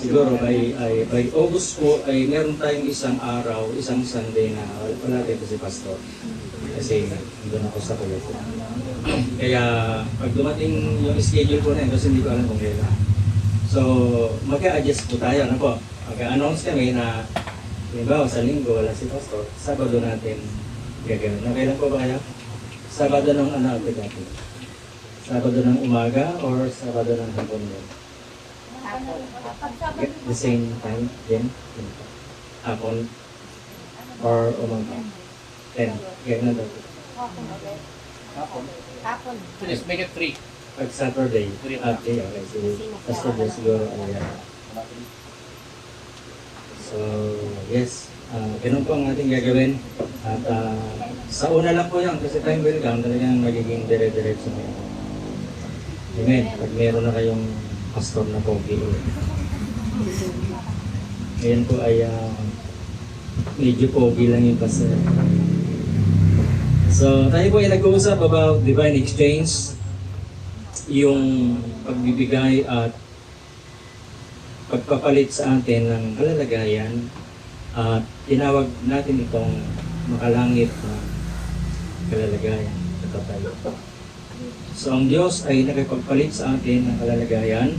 siguro by August po ay meron tayong isang araw, isang Sunday na wala dito si Pastor. Kasi doon ako sa kulit. Kaya pag dumating yung schedule ko na yun, kasi hindi ko alam kung kailan. So mag-a-adjust po tayo. Ano po? Mag-a-announce kami na halimbawa sa linggo wala si Pastor, Sabado natin gagawin. Kailan po ba kayo? Sabado ng ano natin? Sabado ng umaga or Sabado ng hapon din? The same time din? Hapon or umaga? 10. Ganyan na daw. Hapon. So let's make it 3. Pag Saturday. Okay, okay. So, Saturday siguro. Ayan. So, yes. Ganun po ang ating gagawin. At sa una lang po yan, kasi time will come, talagang magiging dire-diretso na yan. Amen. Pag meron na kayong pastor na pogi. Ngayon po ay medyo pogi lang yung pastor. So, tayo po ay nag-uusap about divine exchange, yung pagbibigay at pagpapalit sa atin ng kalalagayan, at tinawag natin itong makalangit na kalalagayan sa tayo. So, ang Diyos ay nakipagpalit sa atin ng kalalagayan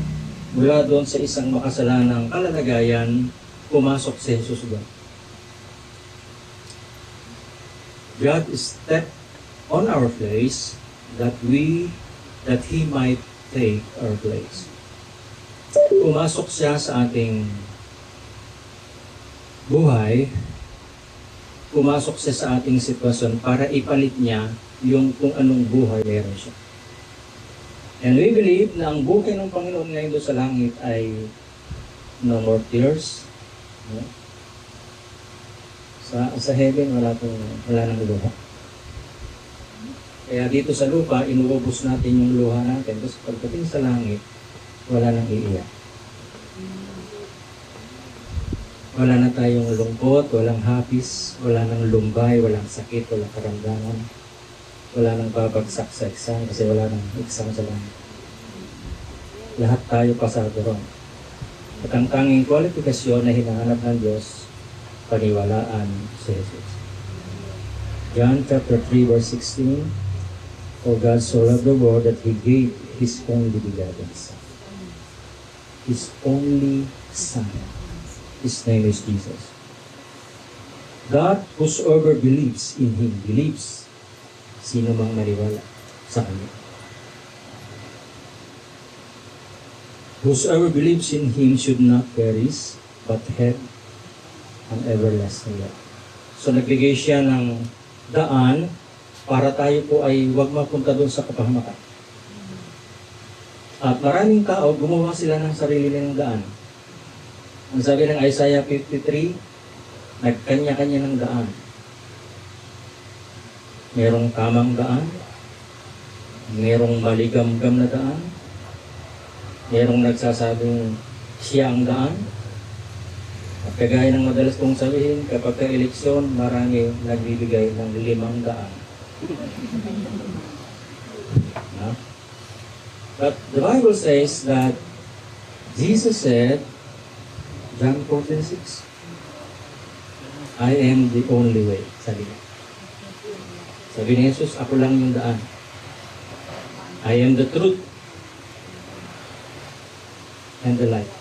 mula doon sa isang makasalanang kalalagayan, pumasok si Jesus doon. God stepped on our place that He might take our place. Pumasok siya sa ating buhay, pumasok siya sa ating sitwasyon para ipalit niya yung kung anong buhay meron siya. And we believe na ang buhay ng Panginoon ngayon doon sa langit ay no more tears. No? Sa heaven, wala nang luha. Kaya dito sa lupa, inuubos natin yung luha natin. Tapos pagdating sa langit, wala nang iiyak. Wala na tayong lungkot, walang hapis, wala nang lumbay, walang sakit, walang karamdaman. Wala nang babagsak sa exam kasi wala nang exam sa langit. Lahat tayo pasado ron. At ang tanging kwalifikasyon na hinahanap ng Diyos, paniwalaan si Jesus. John chapter 3 verse 16, For God so loved the world that He gave His only begotten Son. His only Son. His name is Jesus. That whosoever believes in Him, believes, sino mang maniwala sa Kanya. Whosoever believes in Him should not perish, but have ang everlasting life. So nagbigay siya ng daan para tayo po ay huwag mapunta doon sa kapahamakan. At maraming tao, gumawa sila ng sarili nilang daan. Ang sabi ng Isaiah 53, nagkanya-kanya ng daan. Merong tamang daan, merong maligam-gam na daan, merong nagsasabing siya ang daan. At kagaya ng madalas kong sabihin, kapag ka-eleksyon, marami nagbibigay ng 500. No? But the Bible says that Jesus said, John 14:6, I am the only way. Sabi niya. Sabi ni Jesus, ako lang yung daan. I am the truth and the life.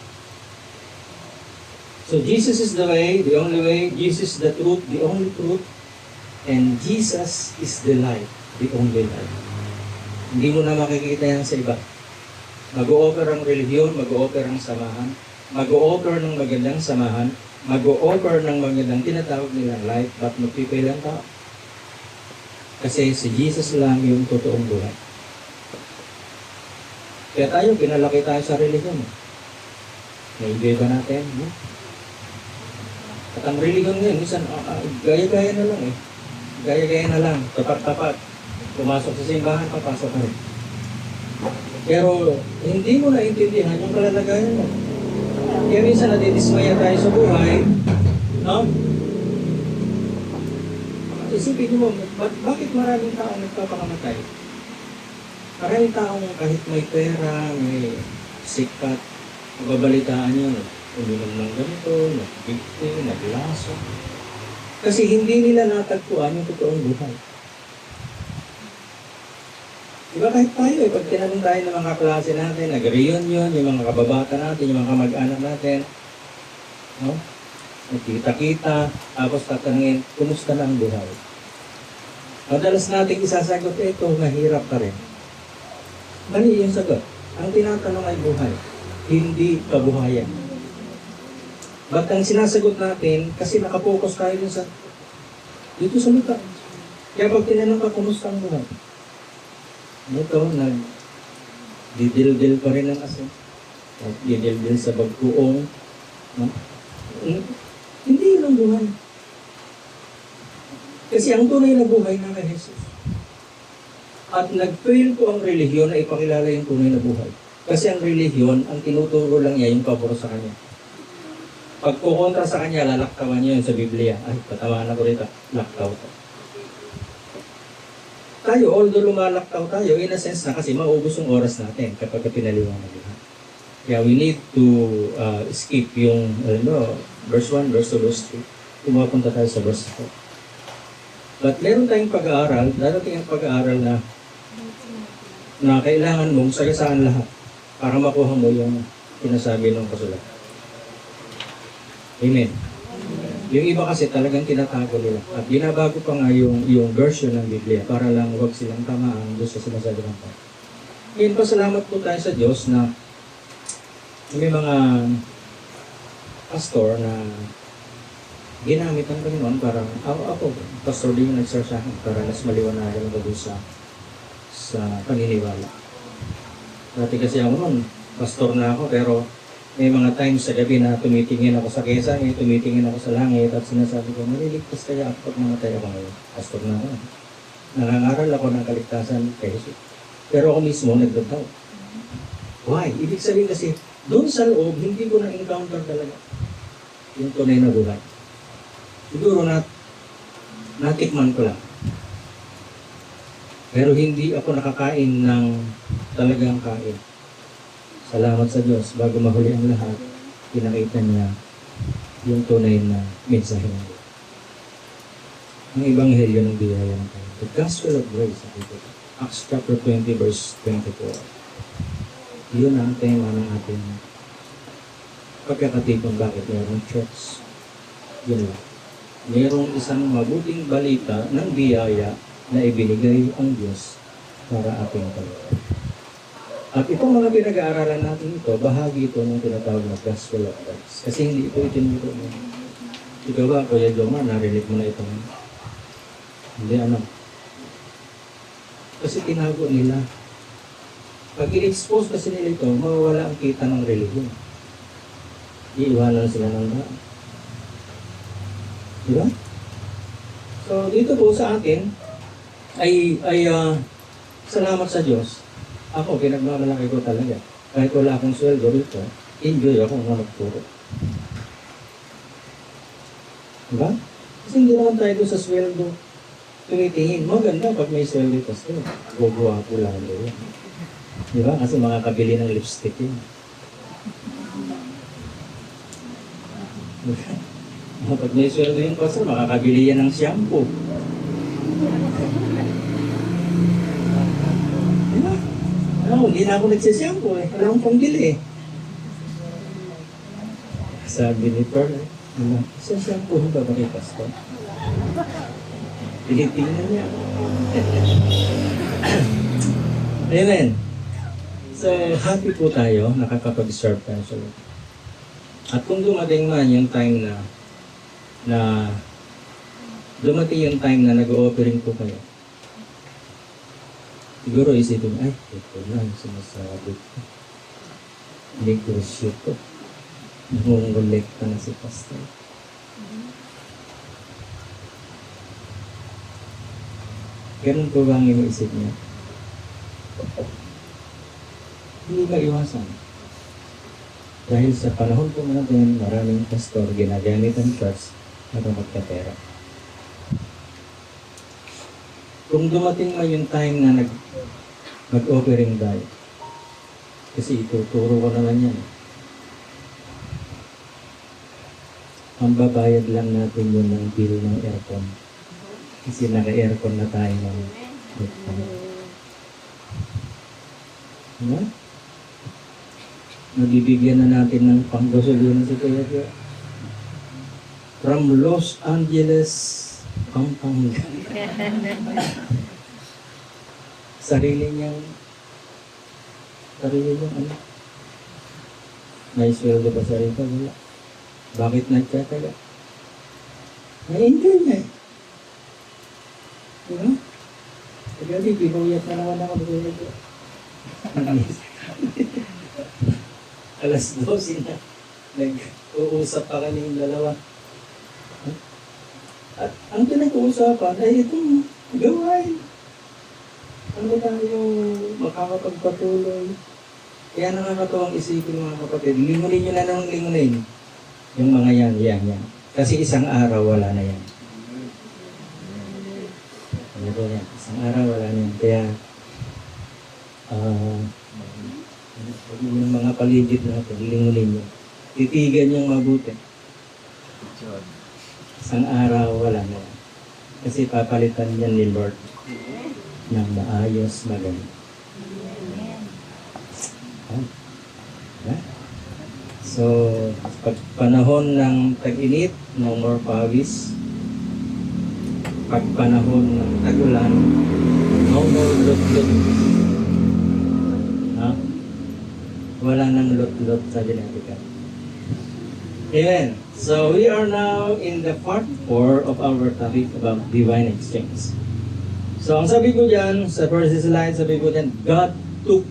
So Jesus is the way, the only way. Jesus is the truth, the only truth. And Jesus is the life, the only life. Hindi mo na makikita yan sa iba. Mag-o-offer ang relihiyon, mag-o-offer ang samahan, mag-o-offer ng magandang samahan, mag-o-offer ng magandang tinatawag nilang life, but magpipailan tao. Kasi si Jesus lang yung totoong buhay. Kaya tayo, pinalaki tayo sa relihiyon. Naibigay ba natin? No? At ang religion ngayon, minsan, gaya-gaya na lang eh. Gaya-gaya na lang, tapat-tapat. Pumasok sa simbahan, papasok ka rin. Pero, hindi mo naintindihan yung kalalagayan mo. Kaya minsan nadidismaya tayo sa buhay, no? Isipin mo, bakit maraming taong nagpapakamatay? Maraming taong kahit may pera, may sikat, mababalitaan yun. uminom ng ganito, nagbigti, naglaso. Kasi hindi nila natagpuan yung totoong buhay. Diba kahit tayo, pag tinanong tayo ng mga klase natin, nag-reunion, yung mga kababata natin, yung mga kamag-anak natin, no? Nagkita-kita, tapos tatanungin, kumusta na ang buhay? Madalas natin isasagot, ito, mahirap pa rin. Mali yung sagot. Ang tinatanong ay buhay, hindi kabuhayan. Ba't ang sinasagot natin, kasi nakapokus tayo dito sa lupa. Kaya pag tinanong ka, kumusta ang buhay? Ito, didildil pa rin ang asin. Didildil sa bagkuong. No? Hindi yun ang buhay. Kasi ang tunay na buhay na kay Jesus. At nag-fail po ang relihiyon na ipakilala yung tunay na buhay. Kasi ang relihiyon, ang tinuturo lang niya yung pabor sa kanya. Pag kukontra sa kanya, lalaktawan niya yun sa Biblia. Ay, patamaan ako rito. Laktaw to. Tayo, although lumalaktaw tayo, in a sense na kasi maubos yung oras natin kapag pinaliwanag lahat. Kaya we need to skip yung verse 1, verse 2, verse 3. Pumapunta tayo sa verse 4. But meron tayong pag-aaral, darating ang pag-aaral na kailangan mong sagasaan lahat para makuha mo yung sinasabi ng kasulat. Amen. Yung iba kasi talagang tinatago nila. At binabago pa nga yung version ng Biblia para lang huwag silang tamaan doon sa sinasabi ng Panginoon. Ngayon, pasalamat po tayo sa Diyos na may mga pastor na ginamit ng Panginoon para, ako, pastor din yung nag-search sa akin para mas maliwanagan ko doon sa paniniwala. Dati kasi ako noon, pastor na ako, pero may mga times sa gabi na tumitingin ako sa kesa, tumitingin ako sa langit at sinasabi ko, naliligtas kaya ako pag namatay ako ngayon. Pastor na ako. Nangangaral ako ng kaligtasan kay Jesus. Pero ako mismo nagdadaw. Why? Ibig sabihin kasi, doon sa loob, hindi ko na-encounter talaga yung tunay na buhay. Siguro natikman ko lang. Pero hindi ako nakakain ng talagang kain. Salamat sa Diyos, bago mahuli ang lahat, pinakita niya yung tunay na mensahe ng Diyos. Ang Ebanghelyo ng biyaya ng Panginoon. The Gospel of Grace. Acts chapter 20 verse 24. Yun ang tema ng ating pagkakatipon bakit mayroong church. Yun lang. Mayroong isang mabuting balita ng biyaya na ibinigay ang Diyos para ating Panginoon. At itong mga pinag-aaralan natin ito, bahagi ito ng tinatawag na Gospel of Grace. Kasi hindi ito itinuro mo. Ikaw ba, Kuya Joma, narinig mo na ito? Hindi, ano? Kasi tinago nila. Pag i-expose kasi nila ito, mawawala ang kita ng religion. Iiwanan sila ng daan. Diba? So, dito po sa atin, ay salamat sa Diyos. Ako, pinagmamalaki ko talaga. Kahit wala akong sweldo rito, enjoy ako na magturo. Diba? Kasi hindi naman tayo sa sweldo tumitingin. Maganda pag may sweldo kasi guguha ko lalo yun. Diba? Kasi makakabili ng lipstick yun. Pag may sweldo yun kasi makakabili yan ng shampoo. Hindi na ako nagsishampoo eh. Wala akong pangbili eh. Sabi ni Pearl, sa shampoo ba ba kay Pastor? Pilipinan niya. Amen. So, happy po tayo, nakakapag-serve tayo sa Lord. At kung dumating man yung time na dumating yung time na nag-o-offering po kayo, siguro isipin, ay, ito na yung sinasabi ko. Negosyo ko. Nangungulekta na si Pastor. Ganun po ba ang iniisip niya? Hindi ba iwasan? Dahil sa panahon po natin, maraming pastor ginagamit ang church para magkapera. Kung dumating man yung time na mag-offering tayo, kasi ituturo ko naman yan. ang babayad lang natin yun ng bill ng aircon. Kasi naka-aircon na tayo ng diba? Nabibigyan na natin ng panggasolina si Kuya Joe. From Los Angeles, Pampanga. sarili niyang ano? May sweldo ba sa rito? Wala. Bakit nagtataga? Na-enjoy niya eh. Diba? Kagabi, binuyat na naman ako. Alas 12 na. Nag-uusap pa kami yung dalawa. At ang pinag-uusapan ay itong gawain. Ano tayo makakapagpatuloy? Kaya nakakatuwang isipin mga kapatid. Lingunin nyo na ng lingunin. Yung mga yan. Kasi isang araw wala na yan. Isang araw wala na yan. Kaya, yung mga paligid natin, lingunin nyo. Titigan yung mabuti. Isang araw wala na yan. Kasi papalitan yan ni Lord ng maayos, maganda. So, pag panahon ng tag-init, no more pawis. Pag panahon ng tag-ulan, no more lot-lot. Wala nang lot-lot, sabi natin. Amen. So, we are now in the part 4 of our topic about divine exchange. So, ang sabi ko dyan, sa first slide, sabi ko dyan, God took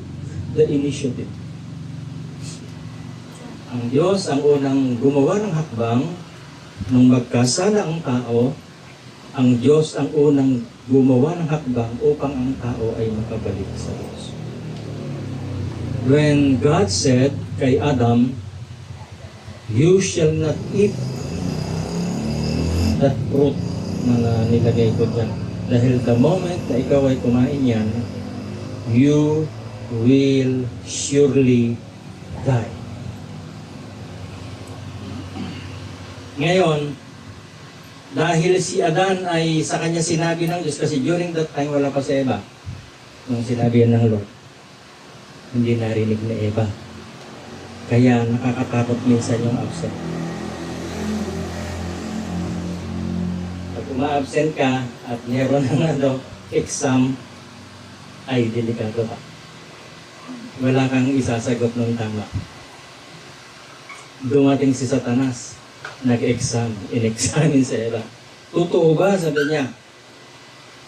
the initiative. Ang Diyos ang unang gumawa ng hakbang nung magkasala ang tao. Ang Diyos ang unang gumawa ng hakbang upang ang tao ay makabalik sa Diyos. When God said kay Adam, "You shall not eat that fruit na nilagay ko dyan. Dahil the moment na ikaw ay kumain yan, you will surely die." Ngayon, dahil si Adan ay sa kanya sinabi ng Diyos, kasi during that time wala pa si Eva, nung sinabi yan ng Lord, hindi narinig ni Eva. Kaya nakakatakot minsan yung absent. Pag uma-absent ka at meron ng exam, ay delikado ka. Wala kang isasagot ng tama. Dumating si Satanas, nag-exam, in-examine sa Eva. Totoo ba, sabi niya,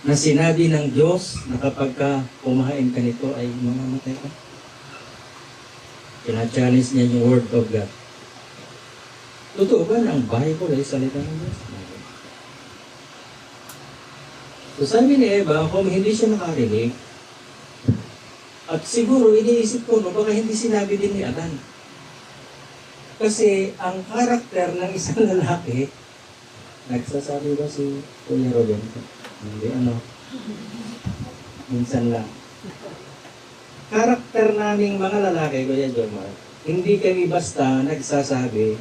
na sinabi ng Diyos na kapag ka kumain ka nito ay mamamatay ka? Pina-challenge niya yung Word of God. Totoo ba na ang Bible ay salita ng Diyos? So sabi ni Eva, kung hindi siya nakarinig, at siguro iniisip ko, no, baka hindi sinabi din ni Adan. Kasi ang karakter ng isang lalaki, nagsasabi ba si Kuya Roden? Hindi, minsan lang. Karakter naming mga lalaki, Kuya Jomar, hindi kami basta nagsasabi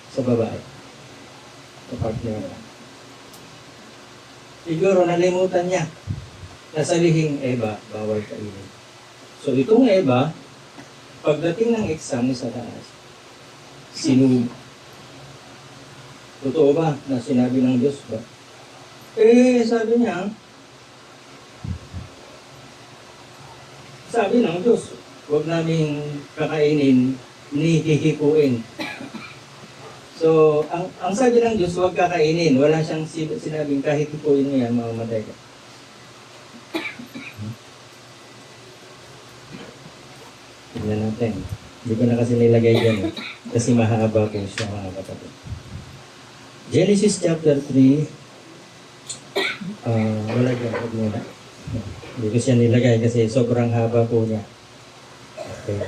sa babae, sa partner. Siguro nalimutan niya na sabihin, Eva, bawal kainin. So itong Eva, pagdating ng exam ni Satanas, sinunod. Totoo ba na sinabi ng Diyos ba? Sabi niya, sabi ng Diyos, huwag namin kakainin ni hihipuin. So, ang sabi ng Diyos, huwag kakainin. Wala siyang sinabing kahit hipuin mo yan, mamamatay ka. Tignan natin. Hindi ko na kasi nilagay dyan. Kasi mahaba po siya, mga kapatid. Genesis chapter 3. Wala dyan. Huwag muna. Hindi ko siya nilagay kasi sobrang haba po niya. Okay.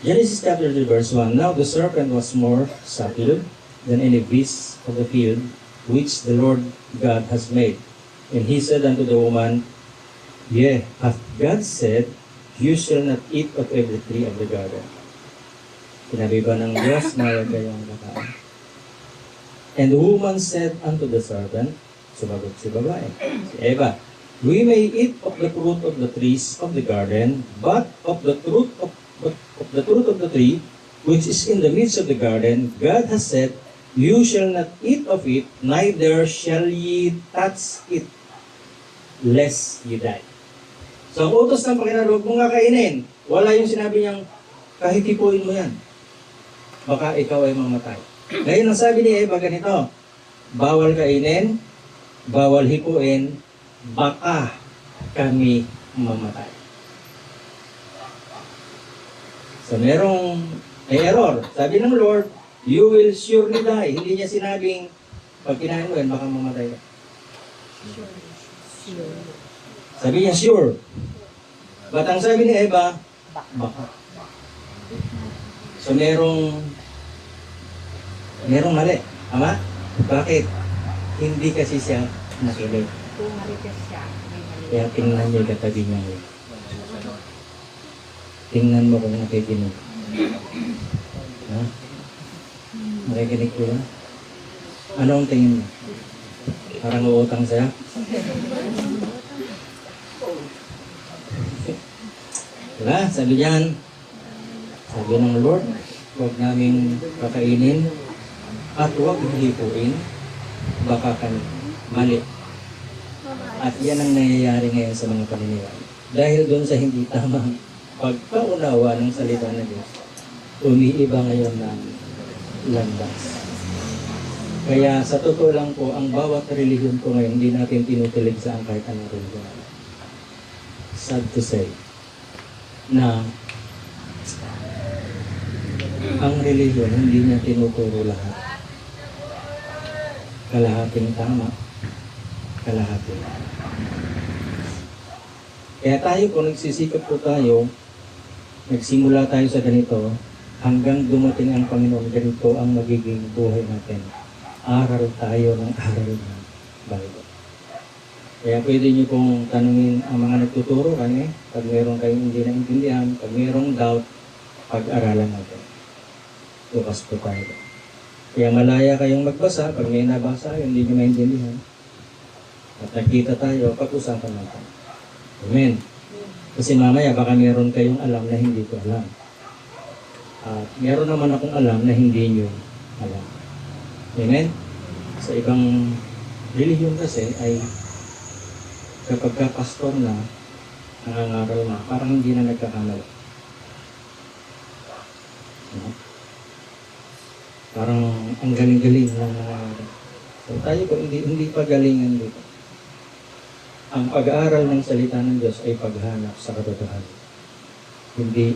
Genesis chapter 3 verse 1. Now the serpent was more subtle than any beast of the field which the Lord God has made. And he said unto the woman, Yea, hath God said, You shall not eat of every tree of the garden. Sinabi ba ng Diyos na huwag kayong kakain? And the woman said unto the servant, sumagot si babae, si Eva, we may eat of the fruit of the trees of the garden, but of the fruit of the tree which is in the midst of the garden, God has said, you shall not eat of it, neither shall ye touch it, lest ye die. So ang utos ng Panginoon, huwag mong kakainin. Wala yung sinabi niyang, kahit hipuin mo yan, baka ikaw ay mamatay. Ngayon ang sabi ni Eva ganito, bawal kainin, bawal hipuin, baka kami mamatay. So merong error. Sabi ng Lord, you will surely die. Hindi niya sinabing, pag kinain mo yan, baka mamatay ka. Sabi niya, sure. But ang sabi ni Eva, baka. So merong mali. Ama? Bakit? Hindi kasi siya nakinig. Kung marites siya, may mali. Kaya tingnan niyo yung katabi niya. Tingnan mo kung nakikinig. Ha? Nakikinig ko yan? Anong tingin mo? Parang uutang siya? Diba? Sabi niyan, sabi ng Lord, huwag namin kakainin at huwag hipuin, baka kami mali. At yan ang nangyayari ngayon sa mga paniniwala. Dahil doon sa hindi tamang pagkaunawa ng salita ng Diyos, umiiba ngayon ng landas. Kaya sa totoo lang po, ang bawat relihiyon ko ngayon, hindi natin tinutulig sa ang kahit anong relihiyon. Sad to say, na ang relihiyon, hindi niya tinuturo lahat. Kalahating tama, kalahating. Kaya tayo po, nagsisikap po tayo, nagsimula tayo sa ganito, hanggang dumating ang Panginoon, ganito ang magiging buhay natin. Aral tayo ng aral ng Bible. Kaya pwede niyo pong tanungin ang mga nagtuturo kami, pag meron kayong hindi naintindihan, pag merong doubt, pag-aralan natin. Bukas po tayo. Kaya malaya kayong magbasa, pag may nabasa, hindi niyo maintindihan. At nakita tayo, pag-usapan natin. Amen. Kasi mamaya baka meron kayong alam na hindi ko alam. At meron naman akong alam na hindi niyo alam. Amen? Sa ibang relihiyon kasi ay kapag ka-pastor na, nangangaral na, parang hindi na nagkakamali. Parang ang galing-galing ng nangangaral. So tayo po, hindi pa galingan dito. Ang pag-aaral ng salita ng Diyos ay paghanap sa katotohanan. Hindi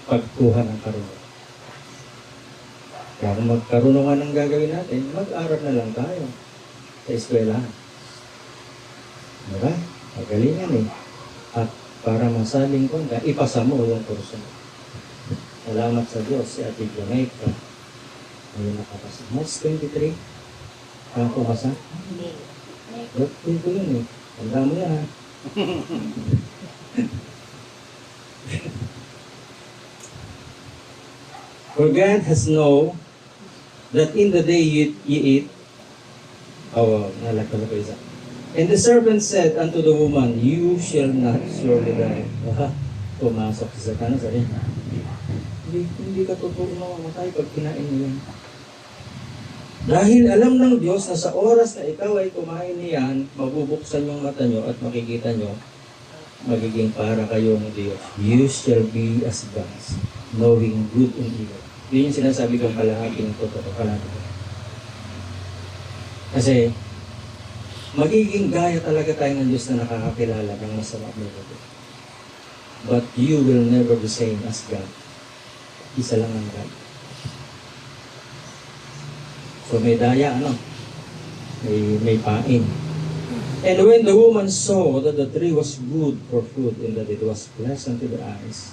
pagkuha ng karunungan. Kaya kung magkarunungan ang gagawin natin, mag-aral na lang tayo sa eskwelahan. Diba? Pagalingan eh. At para masaling ko, ipasa mo yung kurso. Salamat sa Diyos, si Ate Jamaica. Ayun nakapasa. March 23. Kaya pumasa? Hindi. Birthday ko yun eh. Tanda mo yan ha. For God has known that in the day ye eat, nalagpala ko isa. And the serpent said unto the woman, you shall not surely die. Pumasok si Satanas. Hindi ka totoo mamamatay pag kinain mo yan. Dahil alam ng Diyos na sa oras na ikaw ay kumain niyan, mabubuksan yung mata nyo at makikita nyo, magiging para kayong Diyos. You shall be as gods, knowing good and evil. Yun yung sinasabi kong kalahating totoo. Kasi, magiging gaya talaga tayo ng Diyos na nakakakilala ng masama mo. But you will never be the same as God. Isa lang ang God. So may daya, may pain. And when the woman saw that the tree was good for food and that it was pleasant to the eyes,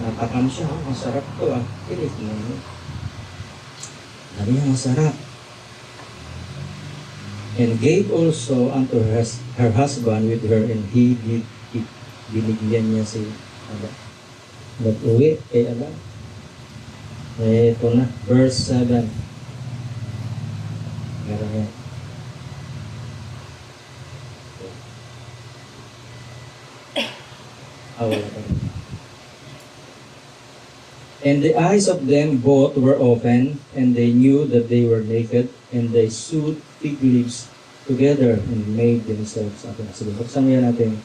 natakam siya, masarap to Pilit mo. Sabi niya, masarap. And gave also unto her husband with her, and he did eat. Binigyan niya si Adam. Nag-uwi kay Adam. Ito na, verse 7. Meron yan. Wala pa rin. And the eyes of them both were open, and they knew that they were naked, and they sewed fig leaves together and made themselves up. Sige, buksan mo yan natin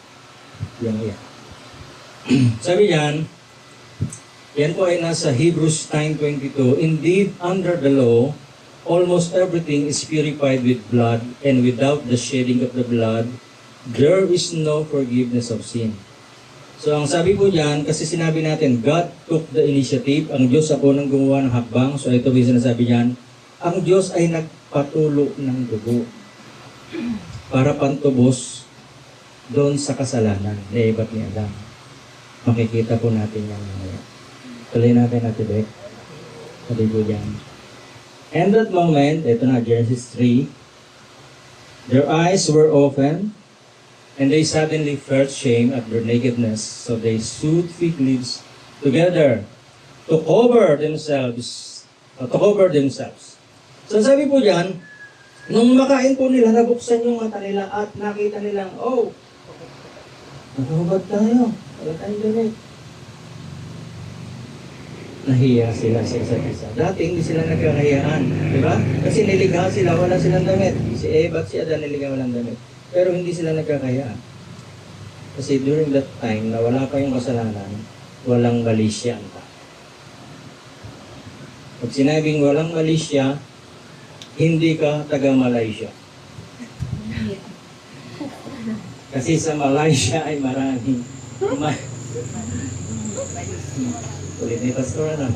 yung iyan. Sabi yan, yan po ay nasa Hebrews 9:22. Indeed, under the law, almost everything is purified with blood, and without the shedding of the blood, there is no forgiveness of sin. So ang sabi po diyan, kasi sinabi natin, God took the initiative, ang Diyos ako nang gumawa ng hakbang. So ito yung sinasabi diyan, ang Diyos ay nagpatulo ng dugo para pantubos doon sa kasalanan ni Eva at ni Adam. Makikita po natin yan mamaya. Tuloy natin natin, Bek. Sabi po diyan. And that moment, ito na, Genesis 3, their eyes were open, and they suddenly felt shame at their nakedness, so they sewed fig leaves together to cover themselves. So sabi po diyan, nung makain po nila, nabuksan yung mata nila at nakita nilang, oh, nakahubad tayo. Wala tayong damit. Nahiya sila sa isa't isa. Dati hindi sila nagkakahiyaan. Di ba? Kasi niligha sila, wala silang damit. Si Eva at si Adan niligha walang damit. Pero hindi sila nagkakayaan. Kasi during that time, na wala pa yung kasalanan, walang malisya ang tao. Pag sinabing walang malisya, hindi ka taga-Malaysia. Kasi sa Malaysia ay maraming ulit ni Pastor, ano?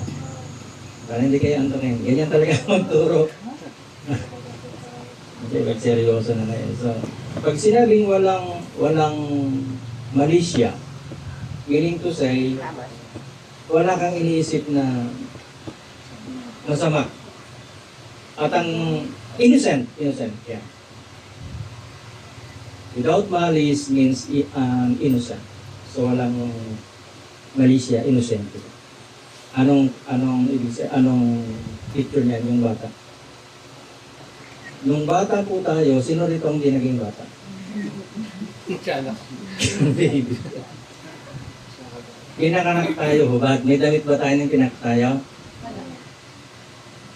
Para hindi kayo antonin. Ganyan talaga magturo. Okay, seryoso na ngayon. So, pag sinabing walang malisya, meaning to say, wala kang iniisip na masama. At ang innocent, yeah. Without malice means innocent. So, walang malisya, innocent. Anong ibig sabihin, anong picture niyan, yung bata? Nung bata po tayo, sino rito ang di naging bata? Baby. Pinakanak tayo, hubad. May damit ba tayo ng pinak tayo?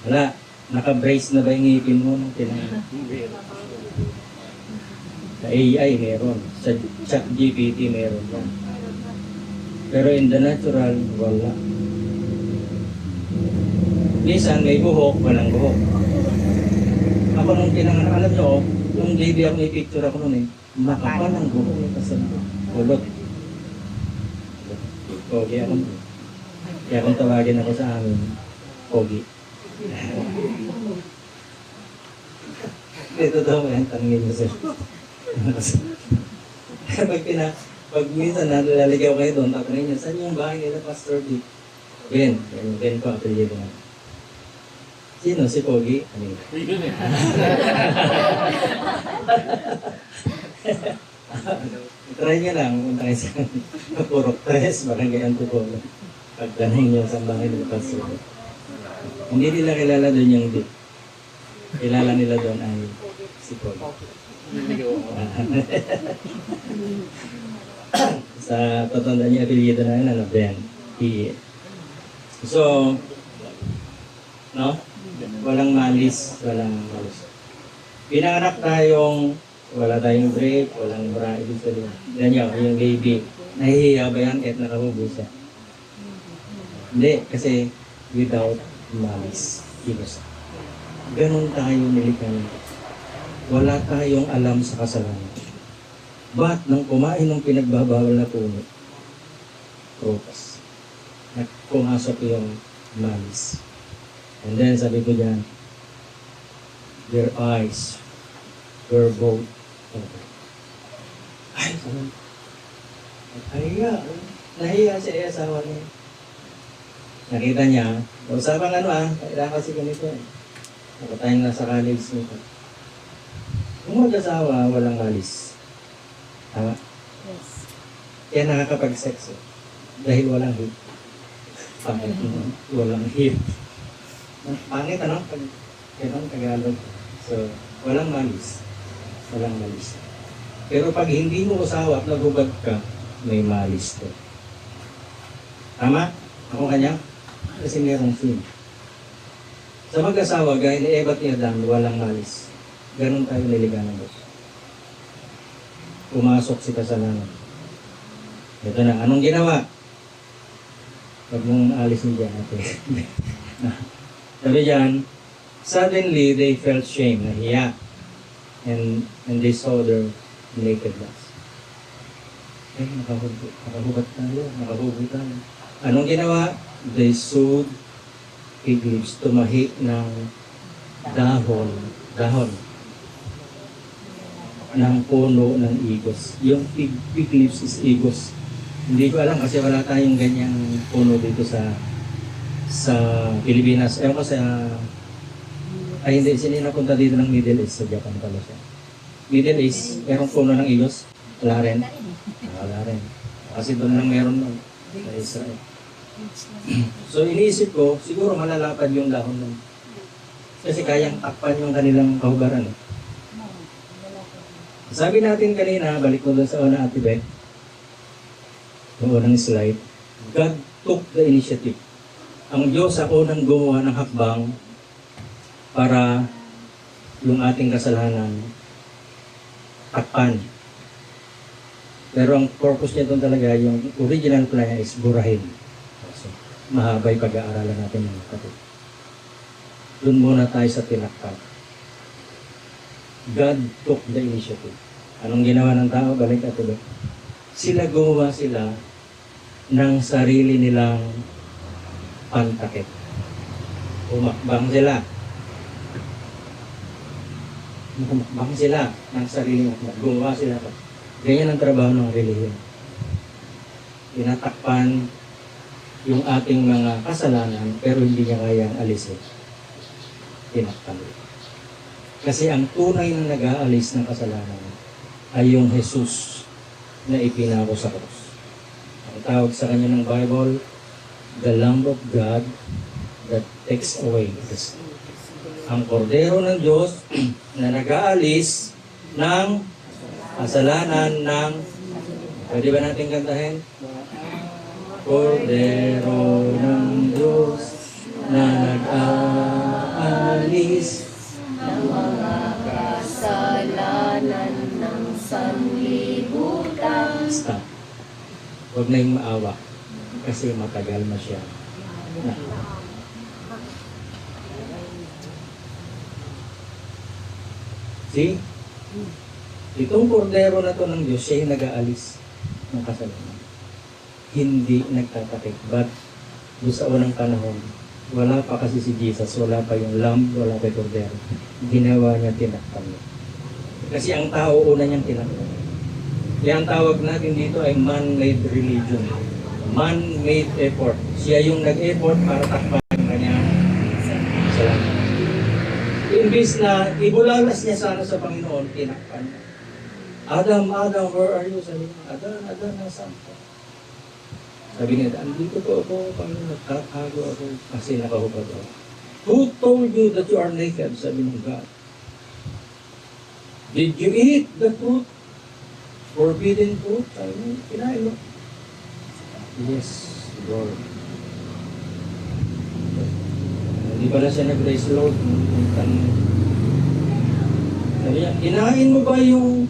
Wala. Naka-brace na ba yung ngipin mo nung pinakanak? Sa AI meron. Sa ChatGPT meron yan. Pero in the natural, wala. Minsan may buhok, walang buhok. Ako nung pinanganak, alam nyo, nung baby ako, may picture ako nun makapal ang buhok yung kasama. Ulot. Pogi ako. Kaya kung tawagin ako sa amin, Pogi. Ito daw yan, tanongin mo sila. Pag minsan nalalagaw kayo doon, tatanungin niya, saan yung bahay nila, Pastor D? Ben ko apelyido nga. Sino? Si Pogi? Ano? Try nyo lang, punta kayo sa Purok 3, Barangay Antipolo. Pagtanong nyo sa bahay ng Pastor. Hindi nila kilala doon yung D. Kilala nila doon ay si Pogi. Sa tatanda niya, apelyido na yun, Ben. P.E. So, no? Walang malis. Pinanganak tayong wala tayong break, walang bra, ibig sabihin. Ganyan, yung baby, nahihiya ba yan kahit nakahubo siya? Hindi, kasi without malis. Ganon tayo nilikhan. Wala tayong alam sa kasalanan. But nang kumain ng pinagbabawal na puno, prutas, pumasok yung malis. And then sabi ko dyan, their eyes were both open. Ay, sabi, nahiya siya asawa niya. Nakita niya, usapang kailangan kasi ganito eh. Nakatayin na sa college nito. Kung mag-asawa, walang alis. Tama? Yes. Kaya nakakapag-sex eh. Dahil walang hate. Pangit mo, walang hip. Pangit ano? Pag ganun Tagalog. So, walang malis. Walang malis. Pero pag hindi mo usawa at naghubad ka, may malis to. Tama? Ako kanya? Kasi merong sin. Sa mag-asawa, gaya ni Eva at ni Adam, walang malis. Ganun tayo niligaw ng Diyos. Pumasok si kasalanan. Ito na, anong ginawa? Huwag mong alisin dyan natin. Sabi dyan, suddenly they felt shame, nahiya. And they saw their nakedness. Nakahubat tayo. Anong ginawa? They sewed fig leaves, tumahi ng dahon ng puno ng igos. Yung fig leaves is igos. Hindi ko alam kasi wala tayong ganyang puno dito sa Pilipinas. Ewan ko sa hindi, sino napunta dito ng Middle East? Sa Japan pala siya. Middle East, merong puno ng igos? Wala rin. Wala rin. Kasi doon lang meron sa Israel. So iniisip ko, siguro malalapad yung dahon nun. Kasi kayang takpan yung kanilang kahubaran. Sabi natin kanina, balik mo doon sa una Ate Beth, yung unang slide, God took the initiative. Ang Diyos ang unang gumawa ng hakbang para yung ating kasalanan takpan. Pero ang purpose niya doon talaga, yung original plan is burahin. So, mahabay pag-aaralan natin ng kapatid. Doon muna tayo sa tinakpan. God took the initiative. Anong ginawa ng tao? Balik at ulit. Gumawa sila ng sarili nilang pantakip. Umakbang sila. Umakbang sila ng sarili nilang. Gumawa sila. Ganyan ang trabaho ng relihiyon. Tinatakpan yung ating mga kasalanan pero hindi niya kayang alisin. Tinakpan. Kasi ang tunay na nag-aalis ng kasalanan ay yung Jesus na ipinako sa krus. Ang tawag sa kanya ng Bible, the Lamb of God that takes away the sin. Ang kordero ng Diyos na nag-aalis ng kasalanan ng, pwede ba natin kantahin? Kordero ng Diyos na nag-aalis ng mga kasalanan ng sanlibutan. Stop. Huwag na yung maawa kasi matagal masyado. See? Itong kordero na to ng Diyos, siya yung nag-aalis ng kasalanan. Hindi nagtatakip. But doon sa unang panahon, wala pa kasi si Jesus, wala pa yung lamb, wala pa yung kordero. Ginawa niya, tinakpan niya. Kasi ang tao, una niyang tinakpan. Kaya ang tawag natin dito ay man-made religion. Man-made effort. Siya yung nag-effort para takpan ang kanyang kasalanan. Imbis na ibulalas niya sana sa Panginoon, tinakpan niya. Adam, where are you? Sabi niya, Adam, nasaan ka? Sabi niya, andito po ako, Panginoon, nagtatago ako kasi nakahubad ako. Who told you that you are naked? Sabi ng God. Did you eat the fruit? Forbidden fruit? Sabi niya, kinain mo. Yes, Lord. Hindi pala siya nag-praise Lord. Sabi niya, kinain mo ba yung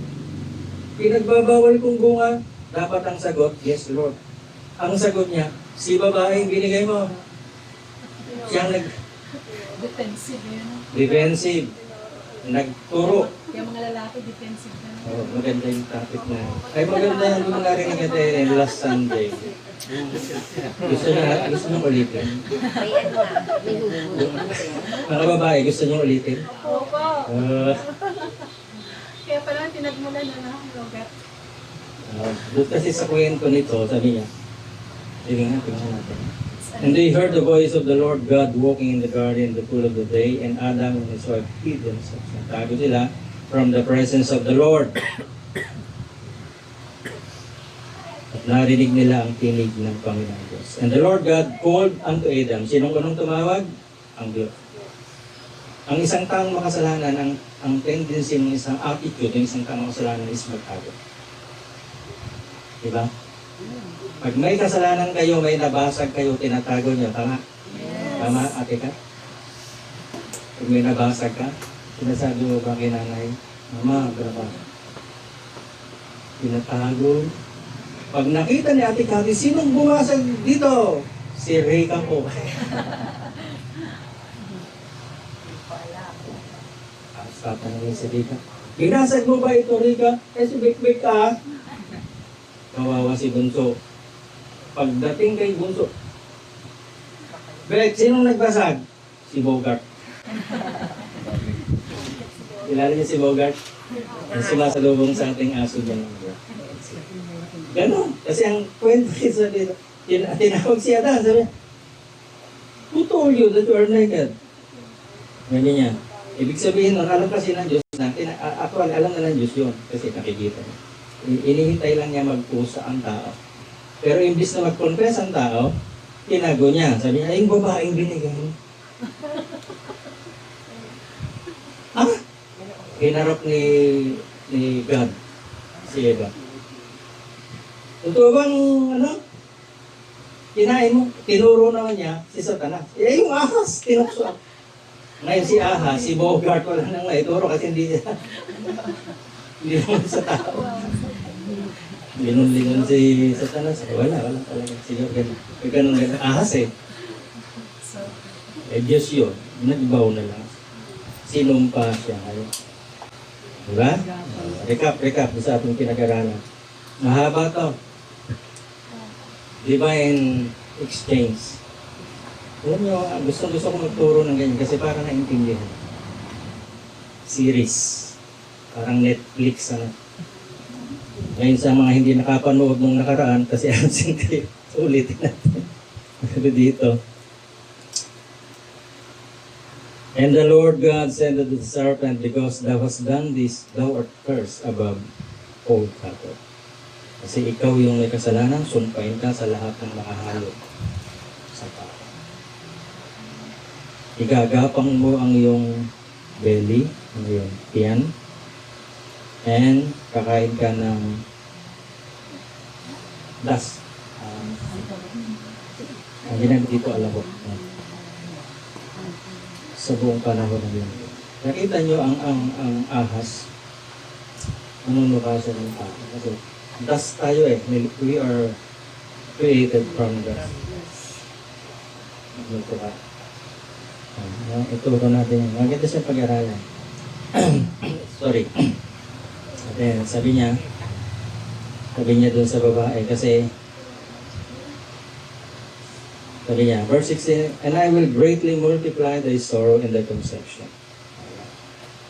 pinagbabawal kong bunga? Dapat ang sagot, yes Lord. Ang sagot niya, si babaeng binigay mo. Siyang defensive. Nagturo. Yung mga lalaki, defensive na. Oh, maganda yung topic na. Ay maganda yung mga narinig natin last Sunday. Gusto niyo ulitin? May ano na, may hugot. Mga babae, gusto niyo ulitin? Opo. Uh, Kaya pala tinagmulan na Robert. Doon kasi sa kwento nito, sabi niya, tingnan natin. And they heard the voice of the Lord God walking in the garden in the cool of the day, and Adam and his wife hid themselves. Nagtago sila from the presence of the Lord. At narinig nila ang tinig ng Panginoon Diyos. And the Lord God called unto Adam. Sinong unang tumawag? Ang Diyos. Ang isang taong makasalanan, ang tendency ng isang attitude ng isang taong makasalanan is magtago. Diba? Pag may kasalanan kayo, may nabasag kayo, tinatago nyo. Tama? Tama, ate ka? Pag may nabasag ka, sinasabi mo ba kay nanay, Mama, brava. Tinatago. Pag nakita ni Ate Cathy, sinong bumasag dito? Si Rika po. Tapos tatanungin si Rika, binasag mo ba ito, Rika? Eh, si Bik-Bik ka. Kawawa si Bunso. Pagdating kay Bunso, Bek, sinong nagbasag? Si Bogart. Kilala niyo si Bogart? Ang sumasalubong sa ating aso dyan. Ganon. Kasi ang kwento sa dito, tinawag siya na, sabi niya, who told you that you are naked? Ganyan niya. Ibig sabihin nun, alam kasi ng Diyos na, actually, alam na ng Diyos yun, kasi nakikita niya. Inihintay lang niya magpusa ang tao. Pero imbis na mag-confess ang tao, tinago niya. Sabi niya, yung babaeng binigay. Hinarap ni God, si Eva. Totoo bang, kinain mo? Tinuro naman niya si Satanas. Eh, yung ahas, tinukso. Ngayon si ahas, si Bogart, wala nang naituro kasi hindi niya. Hindi naman sa tao. Lingon-lingon si Satanas. Wala talaga. Sige, ganun. Ahas eh. Eh, Diyos yun. Nagbaw na lang. Sinumpa siya ngayon. Diba? Recap sa ating pinag-aralan. Mahaba to. Divine exchange. Alam nyo, gusto ko magturo ng ganyan kasi para naintindihan. Series. Parang Netflix. Ngayon sa mga hindi nakapanood nung nakaraan kasi absent ulitin natin. Dito. And the Lord God said to the serpent, because thou hast done this, thou art cursed above all cattle. Kasi ikaw yung may kasalanan, sumpain ka sa lahat ng makahalo sa tao. Igagapang mo ang iyong belly, ang iyong tiyan, and kakain ka ng dust. Ang ginag dito, alabok. Sa buong panahon ng yun. Nakita nyo ang ahas, manunukasan ng tao. Kasi dust tayo eh. We are created from dust. Ito ka. Ituro natin yun. Maganda siya pag-aralan. Sorry. At sabi niya dun sa babae kasi sabi niya, verse 16, and I will greatly multiply thy sorrow and thy conception.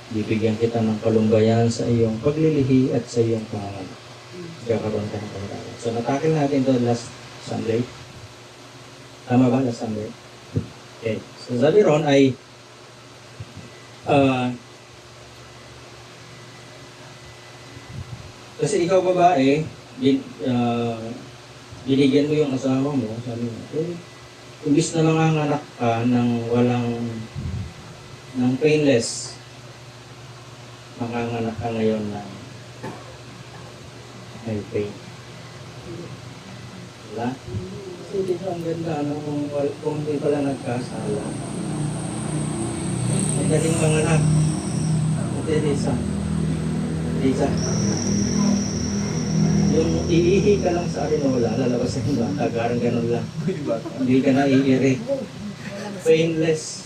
Bibigyan kita ng kalumbayan sa iyong paglilihi at sa iyong pangalan. Kakaroon ka ng pangalaman. So natakil natin ito last Sunday. Tama ba last Sunday? Okay. So sabi ron ay kasi ikaw babae, binigyan mo yung asawa mo, sabi mo, imbis na manganganak ka ng painless, manganganak ka ngayon ng may pain. Diba? Kasi dito ang ganda, kung hindi pala nagkasala. Ang galing manganak. Ate Lisa. Yung iihi ka lang sa arenola, lalabas yung bata, garang ganun lang. Hindi ka na iiri. Painless.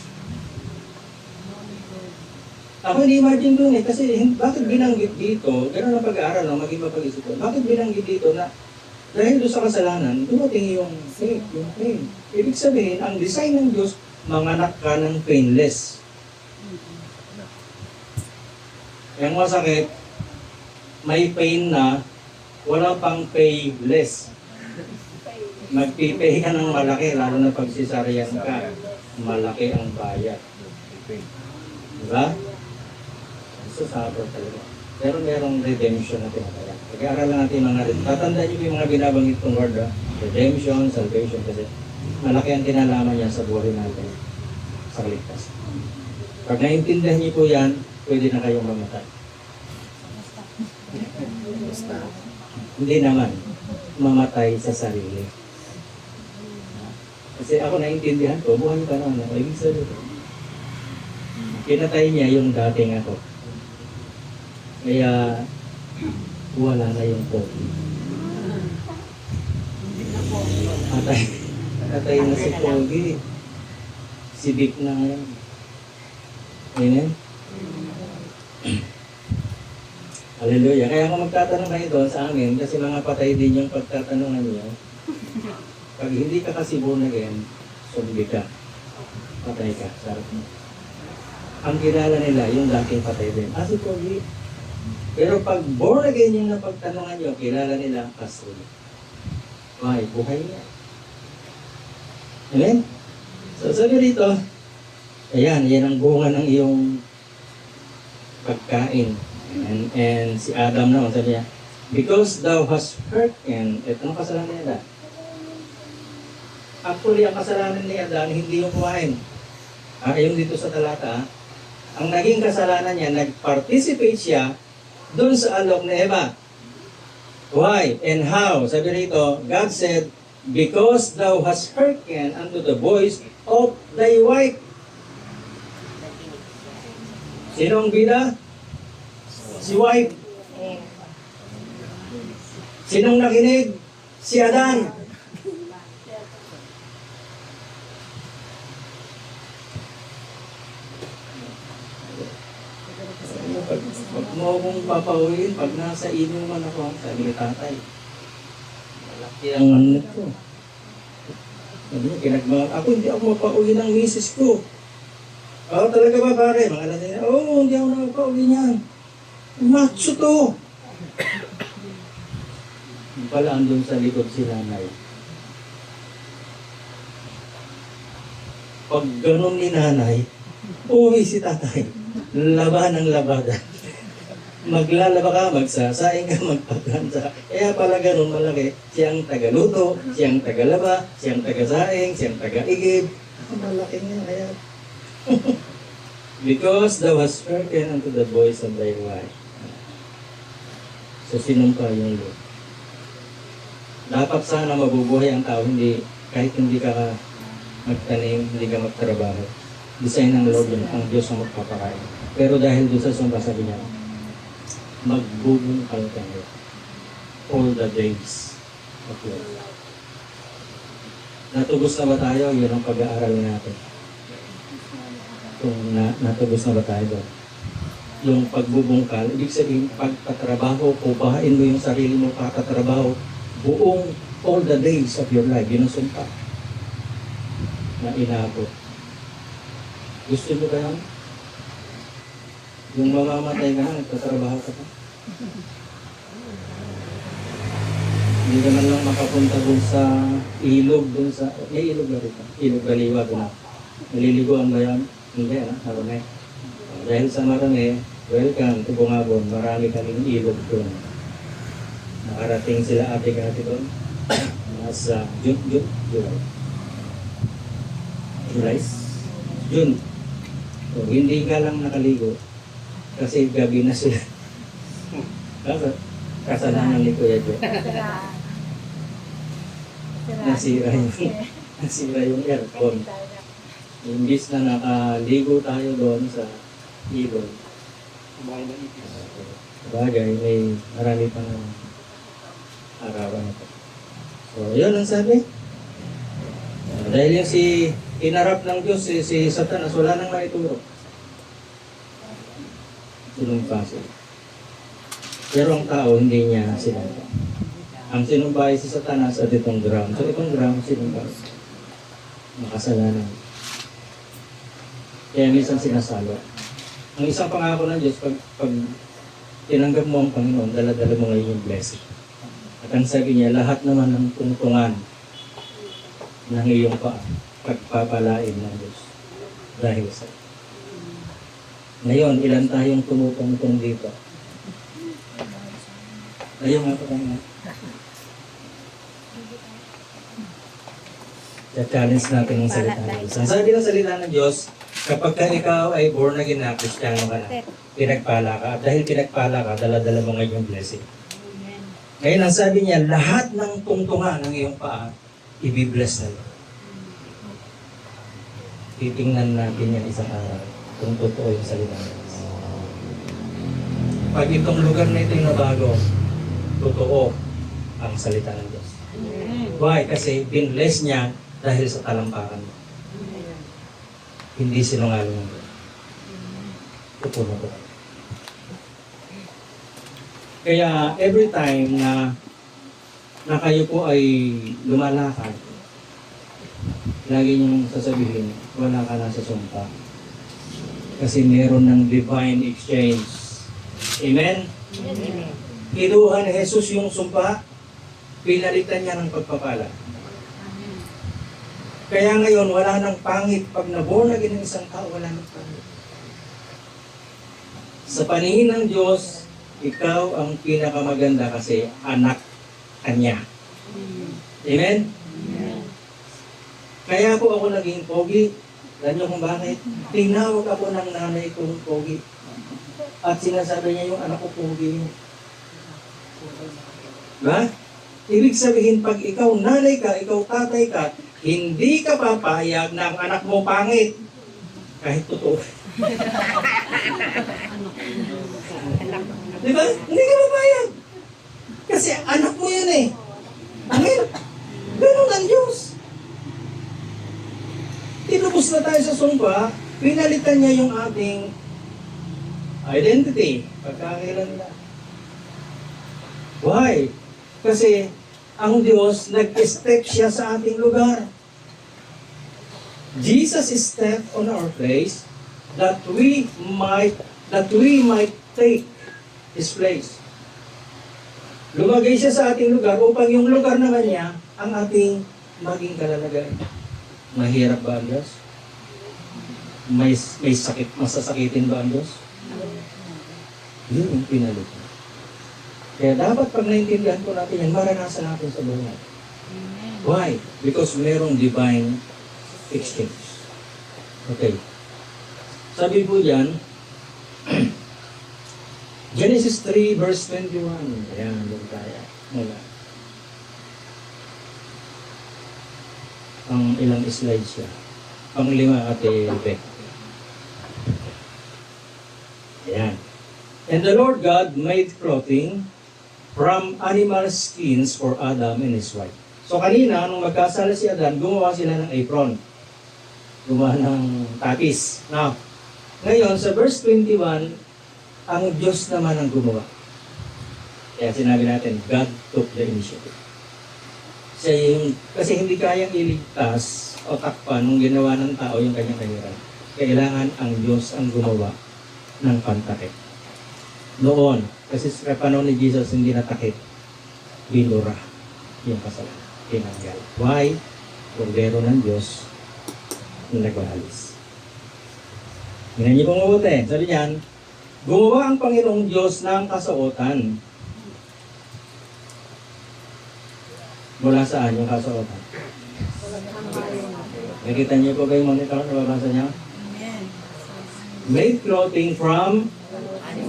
Ako ini-imagine doon eh, kasi bakit binanggit dito, gano'n ang pag-aaral, no, maging mapag-isip ko, bakit binanggit dito na dahil doon sa kasalanan, dumating yung faith, yung pain. Ibig sabihin, ang design ng Diyos, manganak ka ng painless. Yung masakit, may pain na, wala pang payless. Magpipay ka ng malaki, lalo na pag sisaryan ka, malaki ang bayad. Diba? So, sabor talaga. Pero merong redemption na tinataya. Pag-aaral natin yung mga tatandaan niyo yung mga binabanggit kong word, redemption, salvation, kasi malaki ang kinalaman niya sa buhay natin sa kaligtasan. Pag naintindihan niyo po yan, pwede na kayong mamatay. Hindi naman mamatay sa sarili. Kasi ako naintindihan ko, buhay pa naman ako. Ibig sabihin, pinatay niya yung dating ako. Kaya wala na yung pogi. Patay na si pogi. Si Vic na ngayon. Amen? Hallelujah. Kaya kung magtatanong kayo doon sa amin, kasi mga patay din yung pagtatanungan niyo, pag hindi ka kasi born again, sumbi ka. Patay ka. Sarap mo. Ang kilala nila, yung dating patay din. Si pogi. Pero pag born again yung napagtanungan nyo, kilala nila kasul. Why? Buhay niya. Amen? So sabi rito, ayan, yan ang bunga ng iyong pagkain. And si Adam naman sabi niya, because thou hast hurt and anong kasalanan ni Adam? Actually, ang kasalanan ni Adam, hindi yung kumain. Yung dito sa talata, ang naging kasalanan niya, nag-participate siya doon sa alok ni Eva. Why and how? Sabi rito, God said, because thou hast hearkened unto the voice of thy wife. Sinong bida? Si wife. Sinong nakinig? Si Adan. Pag mo akong papauwiin, pag nasa inuman ako, sabi ni tatay, malaki ang ano ko. Sabi niya, kinagmahal. Ako hindi ako mapauwi ng misis ko. Talaga ba pare? Mga lasing niya, hindi ako napauwi niyan. Macho to. Yung pala andun sa likod si nanay. Pag ganun ni nanay, uwi si tatay. Laban ng labagan. Maglalaba ka, magsasaing ka, magpaglansa. Kaya pala ganun malaki. Siyang tagaluto, siyang tagalaba, siyang tagasaing, siyang tagaigib. Malaki nga kaya. Because thou hast hearkened unto the voice of thy wife. So sinumpa yung Lord. Dapat sana mabubuhay ang tao, hindi, kahit hindi ka magtanim, hindi ka magtrabaho. Design ng Lord yun, ang Diyos ang magpapakain. Pero dahil doon sa sumpa, sabi niya, magbubungkal kayo all the days of your life. Natubos na ba tayo? Yun ang pag-aaral natin. Kung natubos na ba tayo doon? Yung pagbubungkal, ibig sabihin, pagtatrabaho, kubahain mo yung sarili mo, pagtatrabaho, buong all the days of your life, yun ang sumpa na inabot. Gusto mo ba yan? Yung mamamatay ka na, nagtatrabaho ka pa. Hindi ka man lang makapunta dun sa ilog, may ilog na rito. Ilog Baliwa doon. Naliliguan ba yan? Hindi, Marami. Dahil sa Marami, welcome to Bungabon. Marami kaming ilog doon. Nakarating sila ate-ate doon. Nasa June. So, hindi ka lang nakaligo. Kasi gabi na sila. Kasalanan ni Kuya Jo. Nasira yung aircon. Imbis na nakaligo tayo doon sa ilog. Bagay, may marami pang arawan ito. So, yun ang sabi. Dahil yung inarap ng Diyos, si Satanas, wala nang maituro. Sinumpa siya. Pero ang tao, hindi niya sinumpa. Ang sinumpa ay si Satanas at itong ground. So itong ground, sinumpa. Makasalanan. Kaya minsan sinasalo. Ang isang pangako ng Diyos, pag tinanggap mo ang Panginoon, dala-dala mo ngayon yung blessing. At ang sabi niya, lahat naman ng tungtungan ng iyong pagpapalain ng Diyos. Dahil sa ngayon, ilan tayong tumutungtong dito? Ayaw nga pa tayo. Challenge natin ang salita ng Diyos. Ang sabi ng salita ng Diyos, kapag ka ikaw ay born again na, Kristiyano ka na, pinagpala ka. At dahil pinagpala ka, dala-dala mo ngayon yung blessing. Ngayon, ang sabi niya, lahat ng tungtungan ng iyong paa, i-bless na Lord. Titingnan natin yan isang araw kung totoo yung salita ng Diyos. Pag itong lugar na ito yung nabago, totoo ang salita ng Diyos. Why? Kasi binless niya dahil sa talampakan mo. Hindi sinungaling mo. Totoo na to. Kaya every time na kayo po ay lumalakad, lagi niyong sasabihin, wala ka na sa sumpa. Kasi meron ng divine exchange. Amen? Amen. Kinuha ni Jesus yung sumpa, pinalitan niya ng pagpapala. Kaya ngayon, wala nang pangit. Pag naborn again ng isang tao, wala nang pangit. Sa paningin ng Diyos, ikaw ang pinakamaganda kasi anak kanya. Amen? Kaya po ako naging pogi. Alam niyo kung bakit? Tinawag ako ng nanay kong pogi. At sinasabi niya yung anak ko pogi. Diba? Ibig sabihin, pag ikaw nanay ka, ikaw tatay ka, hindi ka papayag na ang anak mo pangit. Kahit totoo. Diba? Hindi ka papayag. Kasi anak mo yun eh. Amen? Ganun ang Diyos. Tinubos na tayo sa sumpa, pinalitan niya yung ating identity. Pagkakailan na. Why? Kasi ang Diyos nag-step siya sa ating lugar. Jesus stepped on our place that we might take His place. Lumagay siya sa ating lugar upang yung lugar naman niya ang ating maging kalalagayan. Mahirap ba ang Diyos? May sakit, masasakitin ba ang Diyos? Yun yung pinalit. Kaya dapat pag naintindihan po natin yan, maranasan natin sa buhay. Why? Because merong divine exchange. Okay. Sabi po dyan, Genesis 3 verse 21. Ayan, doon tayo. Mula. Ang ilang slides siya. Pang-5, Ate Beck. Ayan. And the Lord God made clothing from animal skins for Adam and his wife. So kanina, nung magkasala si Adam, gumawa sila ng apron. Gumawa ng tapis. Now, ngayon, sa verse 21, ang Diyos naman ang gumawa. Kaya sinabi natin, God took the initiative. Kasi hindi kayang iligtas o takpan nung ginawa ng tao yung kanyang kahirap. Kailangan ang Diyos ang gumawa ng pantakip. Noon, kasi sa panahon ni Jesus hindi natakip, binura yung kasalanan. Tinanggal. Why? Kordero ng Diyos yung nagwalis. Tingnan niyo pong mabuti. Sabi niyan, gumawa ang Panginoong Diyos ng kasuotan. Mula saan yung kasuotan? Nakita niyo po ba yung monitor na babasa niya? Made clothing from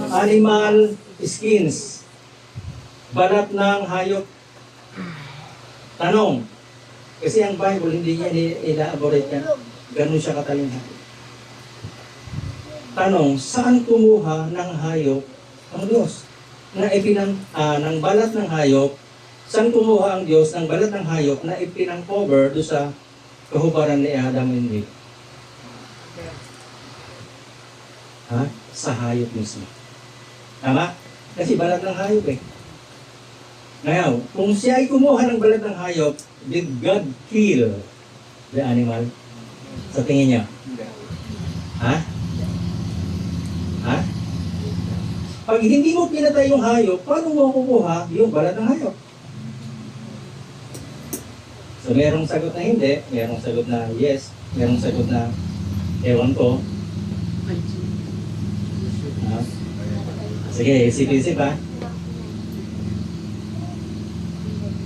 animal skins. Balat ng hayop. Tanong. Kasi ang Bible hindi niya elaborate yan. Ganun siya katalinghan. Tanong, saan kumuha ng hayop ang Diyos? Ng balat ng hayop, saan kumuha ang Diyos ng balat ng hayop na ipinang-cover doon sa kahubaran ni Adam and Eve? Sa hayop mismo. Tama? Kasi balat ng hayop eh. Ngayon, kung siya ay kumuha ng balat ng hayop, did God kill the animal? Sa tingin niya? Pag hindi mo pinatay yung hayop, paano mo kukuha yung balat ng hayop? So, merong sagot na hindi, merong sagot na yes, merong sagot na ewan ko. Sige, isip-isip ha.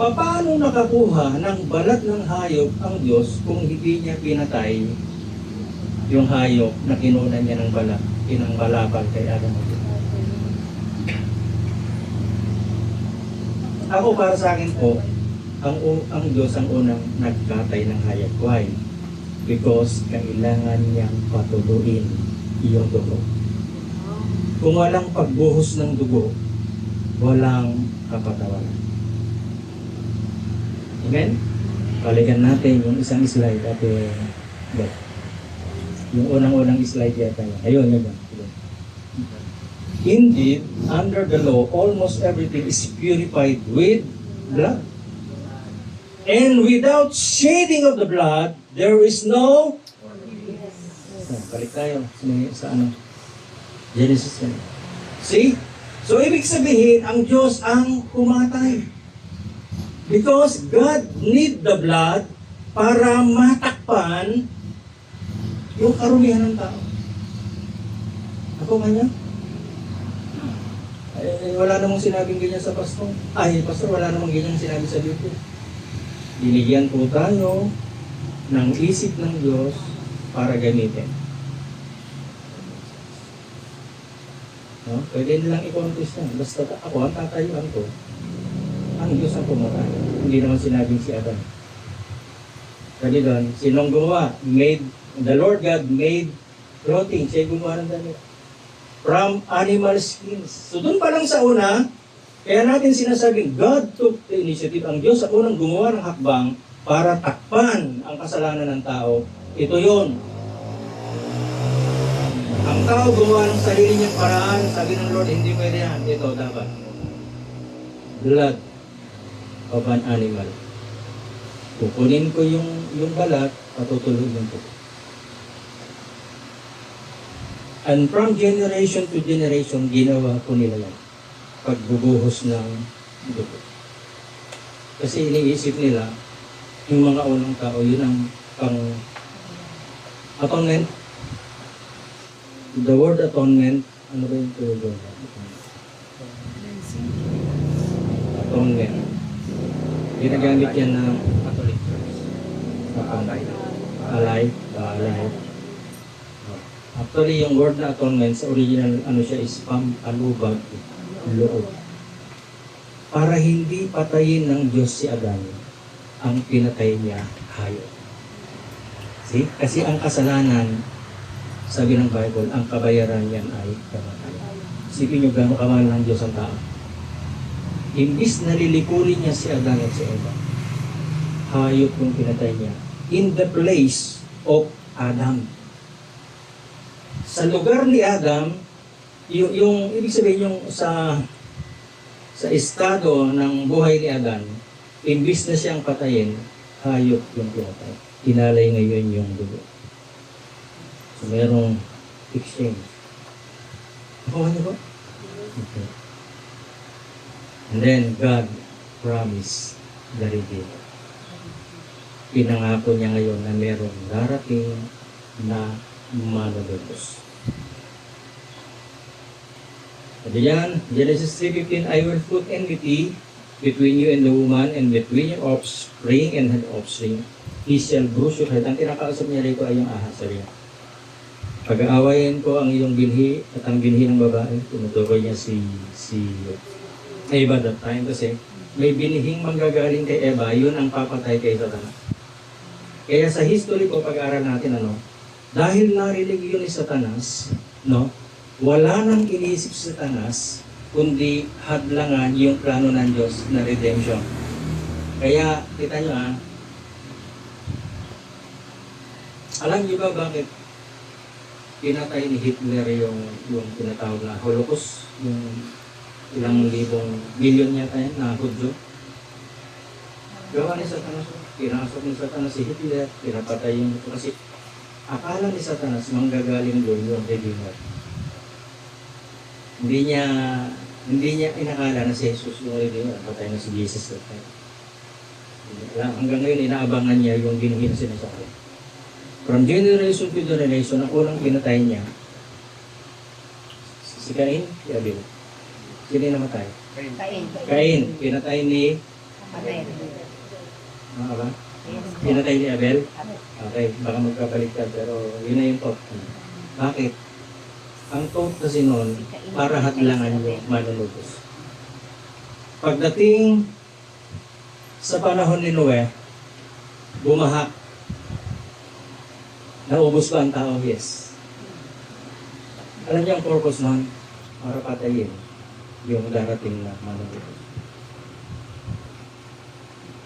Paano nakakuha ng balat ng hayop ang Diyos kung hindi niya pinatay yung hayop na kinuha niya ng balat, pinangbalabal kay Adam at Eva? Ako para sa akin po, ang Diyos ang unang nagkatay ng hayop. Why? Because kailangan niyang patuloyin yung dugo. Kung walang pagbuhos ng dugo, walang kapatawaran. Amen? Balikan natin yung isang slide at yung unang-unang slide yata yun. Ayun. Indeed, under the law, almost everything is purified with blood. And without shedding of the blood, there is no... Balik tayo sa Genesis 1. See? So, ibig sabihin, ang Diyos ang pumatay. Because God need the blood para matakpan yung karumihan ng tao. Ako kanya? Wala namang sinabing ganyan sa pastor. Pastor, wala namang ganyan sinabi sa Biblia. Binigyan po tayo ng isip ng Diyos para gamitin. No? Pwede nilang i-contest yan. Basta ako, ang tatayuan ko, ang Diyos ang pumatay. Hindi naman sinabing si Adam. Kasi doon, sinong gumawa? The Lord God made clothing. Siya gumawa ng damit. From animal skins. So doon pa lang sa una, kaya natin sinasabing God took the initiative. Ang Diyos ang unang gumawa ng hakbang para takpan ang kasalanan ng tao. Ito yon. Ang tao gumawa ng sarili niyang paraan. Sabi ng Lord, hindi pwede yan. Ito dapat. Blood of an animal. Kukunin ko yung balat, patutulugin ko. And from generation to generation, ginawa ko nila yan. Pagbubuhos ng dugo. Kasi iniisip nila, yung mga unang tao, yun ang pang atonement. The word atonement, ano ba yung tuloy? Atonement. Ginagamit yan ng Catholic Church. Alay. Actually, yung word na atonement, sa original, siya is pampalubag, loob. Para hindi patayin ng Diyos si Adan, ang pinatay niya hayop. See? Kasi ang kasalanan, sabi ng Bible, ang kabayaran niyan ay kamatayan. Isipin niyo gano'ng kamahal ng Diyos ang tao. Imbis na lilikurin niya si Adan at si Eva, hayop yung pinatay niya in the place of Adam. Sa lugar ni Adam, yung ibig sabihin yung sa estado ng buhay ni Adan, imbis na siyang patayin, hayop yung pinatay. Inalay ngayon yung dugo. So, merong exchange. Nakuha niyo ba? Okay. And then, God promised the Redeemer. Pinangako niya ngayon na merong darating na manunubos. At yan, Genesis 3:15, I will put enmity between you and the woman, and between your offspring and her offspring. He shall bruise your head. Ang tinakausap niya rito ay yung ahas. Sabi niya, pag-aawayin ko ang iyong binhi at ang binhi ng babae. Tinutukoy niya si Eva that time kasi may binihing manggagaling kay Eva, yun ang papatay kay Satanas. Kaya sa history ko, pag-aaral natin, dahil narinig yun ni Satanas, wala nang iniisip si Satanas, kundi hadlangan yung plano ng Diyos na redemption. Kaya, kita nyo alam niyo ba bakit pinatay ni Hitler yung tinatawag na Holocaust, yung ilang bilyon yata yan na Hudyo? Gawa ni Satanas, pinasok ni Satanas si Hitler, pinapatay yung ito kasi akala ni Satanas manggagaling doon yung Redeemer. Hindi niya inakala na si Jesus yung Redeemer, patay na si Jesus that time. Hanggang ngayon inaabangan niya yung binuhin na sinasabi. From generation to generation, ang unang pinatay niya, si Cain, si Abel. Sino yung namatay? Kain. Cain, pinatay ni Abel. Ano ba? Yes. Pinatay ni Abel? Okay, baka magkabalik ka, pero yun na yung thought. Bakit? Ang thought kasi noon, para hadlangan yung manunubos. Pagdating sa panahon ni Noe, bumaha. Naubos ba ang tao? Yes. Alam niyo ang purpose noon? Para patayin yung darating na manunubos.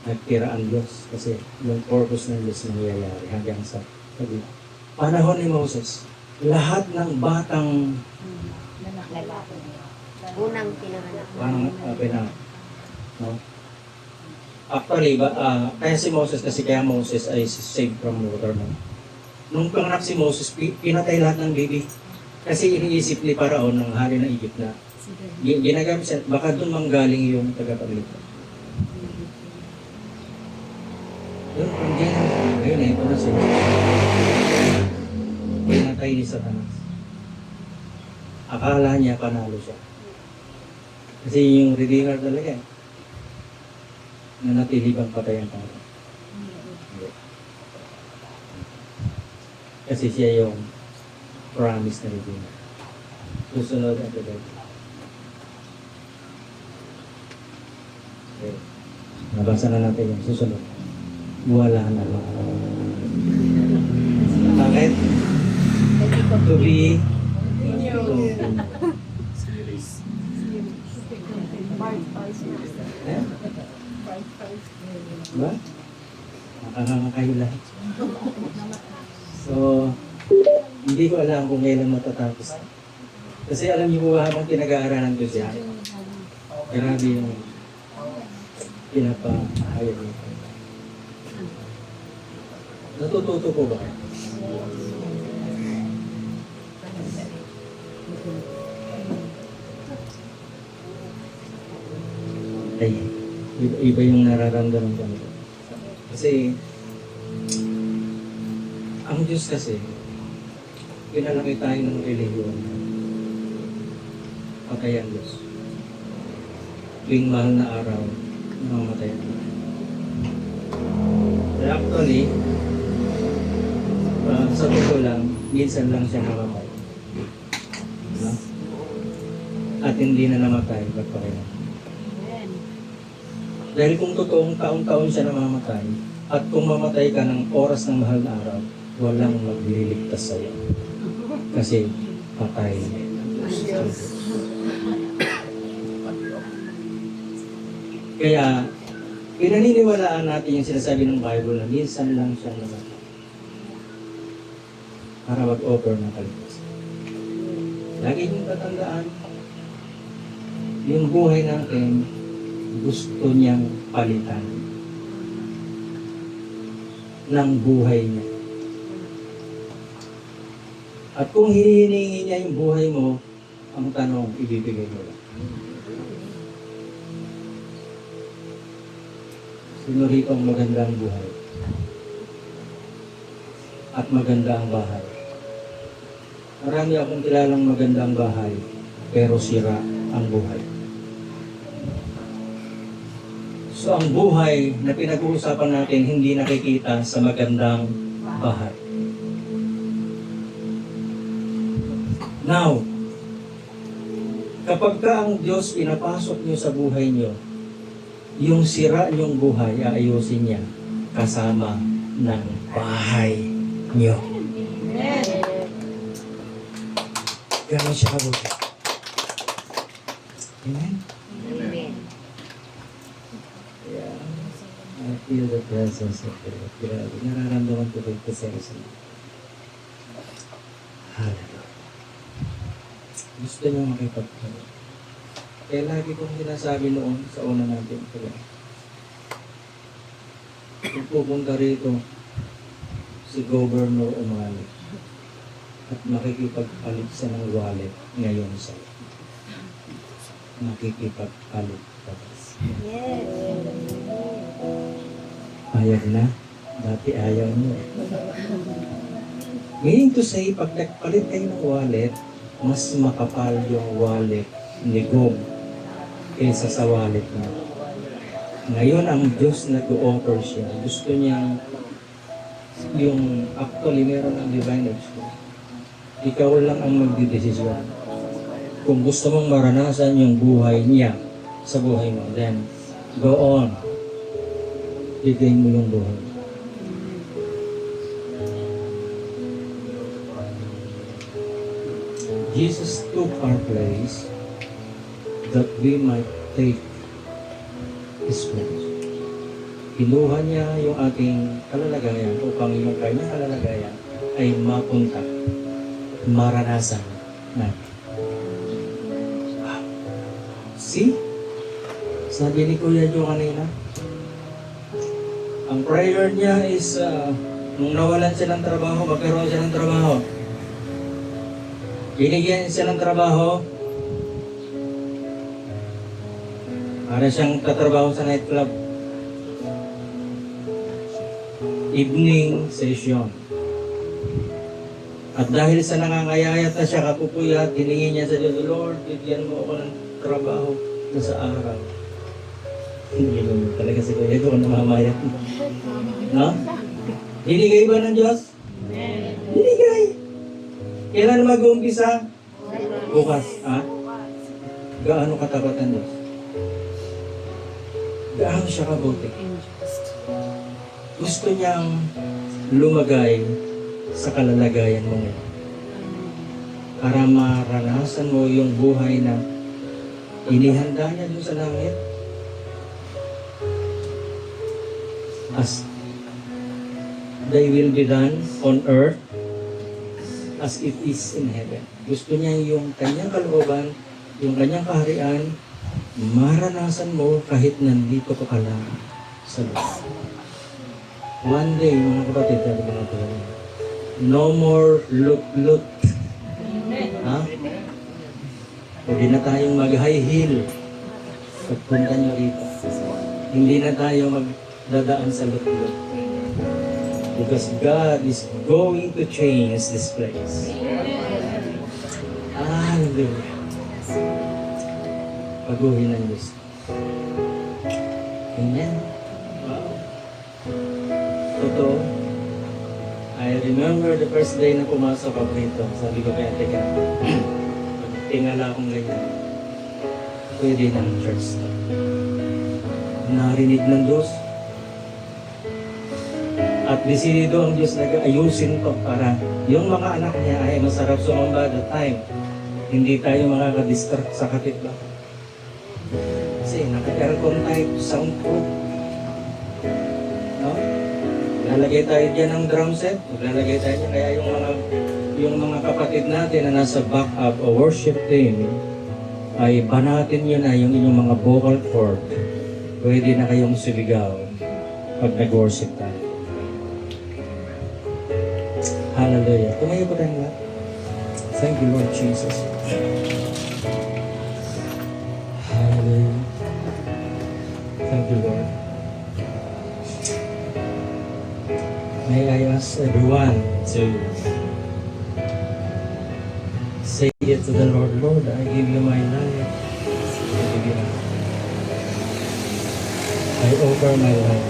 Nagtira ang Diyos kasi yung purpose ng Diyos nangyayari hanggang sa panahon ni Moses. Lahat ng batang Lalaki. Unang pinanganak. pinang no? Actually, kaya si Moses kasi kaya Moses ay saved from water. No? Nung panganak si Moses, pinatay lahat ng baby. Kasi iniisip ni Paraon ng hari ng Egypt na ginagamit siya, baka doon manggaling yung tagapagligtas. Yun, hindi. Ngayon, ito na siya. Pinatay ni Satanas. Akala niya panalo siya. Kasi yung Redeemer talaga eh. Nanatili bang patay ang tao? Hindi. Kasi siya yung promise na Redeemer. Susunod ang tagay. Okay. Nabasa na natin yung susunod. Wala na lang. Bakit? To be eh? Diba? Nakakakayo lahat. So, hindi ko alam kung kailan matatapos. Kasi alam niyo po habang pinag-aaralan ko siya, grabe yung pinapahayag niya. Natututo po ba? Ay, iba yung nararamdaman ko. Kasi, ang Diyos kasi, pinalaki tayo ng relihiyon. Patay ang Diyos. Tuwing mahal na araw, namamatay ang Diyos. Actually, sa totoo lang, minsan lang siya namatay. No? At hindi na namatay, ba't pa kaya? Dahil kung totoong taon-taon siya namamatay, at kung mamatay ka ng oras ng mahal na araw, walang magliligtas sa'yo. Kasi patay. Kaya, pinaniniwalaan natin yung sinasabi ng Bible na minsan lang siya namatay. Para mag-offer ng kaligtasan. Lagi niyong tatandaan, yung buhay natin, gusto niyang palitan ng buhay niya. At kung hinihingi niya yung buhay mo, ang tanong, ibibigay mo lang. Sino rito ang magandang buhay? At maganda ang bahay. Marami akong kilalang magandang bahay, pero sira ang buhay. So ang buhay na pinag-uusapan natin hindi nakikita sa magandang bahay. Now, kapag ka ang Diyos pinapasok niyo sa buhay niyo, yung sira niyong buhay, aayusin niya kasama ng bahay niyo. Ganon siya kabuti. Amen? Amen. Yeah. I feel the presence of the Lord. Grabe. Nararamdaman ko yung presence niya. Hallelujah. Gusto niyo makipagpapalala. Kaya lagi kong sinasabi noon sa una natin. Kung pupunta rito si Governor Umali at makikipagpalit siya ng wallet ngayon sa makikipagpalit pa. Yes. Ayaw na. Dati ayaw niyo. Meaning to say, pag nagpalit kayo ng wallet, mas makapal yung wallet ni Gob kaysa sa wallet niyo. Ngayon, ang Diyos nag-offer siya. Gusto niyang yung actually meron ng divine experience. Ikaw lang ang magdidesisyon. Kung gusto mong maranasan yung buhay niya sa buhay mo, then go on. Bigay mo yung buhay. Jesus took our place that we might take His place. Kinuha niya yung ating kalalagayan upang yung kanyang kalalagayan ay mapunta, maranasan natin. See? Sabi ni Kuya Joe kanina, ang prayer niya is nung nawalan siya ng trabaho, magkaroon siya ng trabaho. Binigyan siya ng trabaho para siyang tatrabaho sa nightclub. Evening session. At dahil sa nangangayayat na siya, kapupuyat, hiningi niya sa Diyos, Lord, bigyan mo ako ng trabaho na sa araw. Hindi mo talaga si Kuya ko namamayat. No? Binigay ba ng Diyos? Binigay. Kailan mag-uumpisa? Bukas. Ha? Gaano katapat ng Diyos? Gaano siya kabuti? Gusto niyang lumagay sa kalalagayan mo ngayon. Para maranasan mo yung buhay na inihanda niya doon sa langit. As thy will be done on earth as it is in heaven. Gusto niya yung kanyang kalooban, yung kanyang kaharian, maranasan mo kahit nandito ka lang sa lupa. One day, mga kapatid, sabi ko natin, no more look-look. Ha? Hindi na tayong mag-high heel pagpunta nyo rito. Hindi na tayo magdadaan sa look-look. Because God is going to change this place. Hallelujah. Paguhin ng Diyos. Amen. Wow. Totoo. I remember the first day na pumasok ako rito. Sabi ko kaya, teka, tingala akong ganyan. Pwede ng church to. Narinig ng Diyos. At desidido ang Diyos na ayusin to para yung mga anak niya ay masarap sumamba that time. Hindi tayo makaka-distract sa kapitbahay. Kasi naka-aircon tayo, soundproof. No? Lalagay tayo dyan ng drum set, lalagay tayo dyan. Kaya yung mga kapatid natin na nasa backup o worship team, ay banatin nyo na yung inyong mga vocal cord. Pwede na kayong sumigaw pag nag-worship tayo. Hallelujah. Tumayo po tayong lahat. Thank you, Lord Jesus. Hallelujah. Thank you, Lord. May I ask everyone to say it to the Lord, Lord, I give you my life. I give you my life. I offer my life.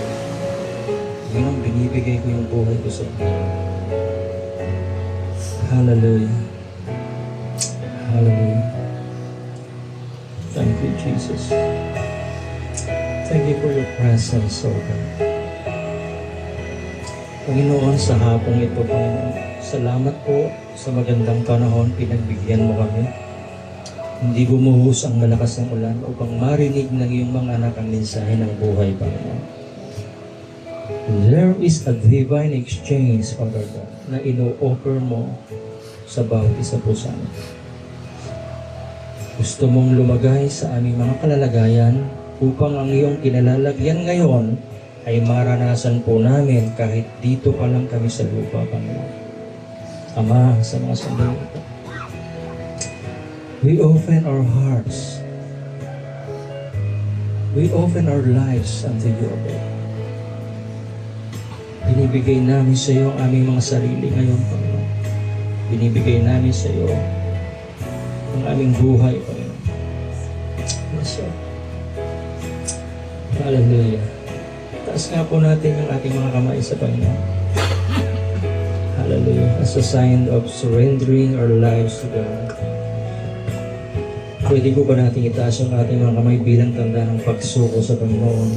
Yun ang binibigay ko yung buhay ko sa inyo. Hallelujah. Hallelujah. Thank you, Jesus. Thank you for your presence, O God. Panginoon, sa hapong ito, Panginoon, salamat po sa magandang panahon, pinagbigyan mo kami. Hindi bumuhos ang malakas ng ulan upang marinig ng iyong mga anak ang mensahe ng buhay, Panginoon. There is a divine exchange, Father God, na ino-offer mo sa bawat isa po sa amin. Gusto mong lumagay sa aming mga kalalagayan upang ang iyong kinalalagyan ngayon ay maranasan po namin kahit dito pa lang kami sa lupa, Panginoon. Ama, sa mga sandali ito, we open our hearts. We open our lives unto you, O God. Binibigay namin sa iyo ang aming mga sarili ngayon, Panginoon. Binibigay namin sa iyo ang aming buhay, Panginoon. Yes, Lord. Hallelujah. Taas nga po natin ang ating mga kamay sa Panginoon. Hallelujah. As a sign of surrendering our lives to God. Pwede po ba natin itaas ang ating mga kamay bilang tanda ng pagsuko sa Panginoon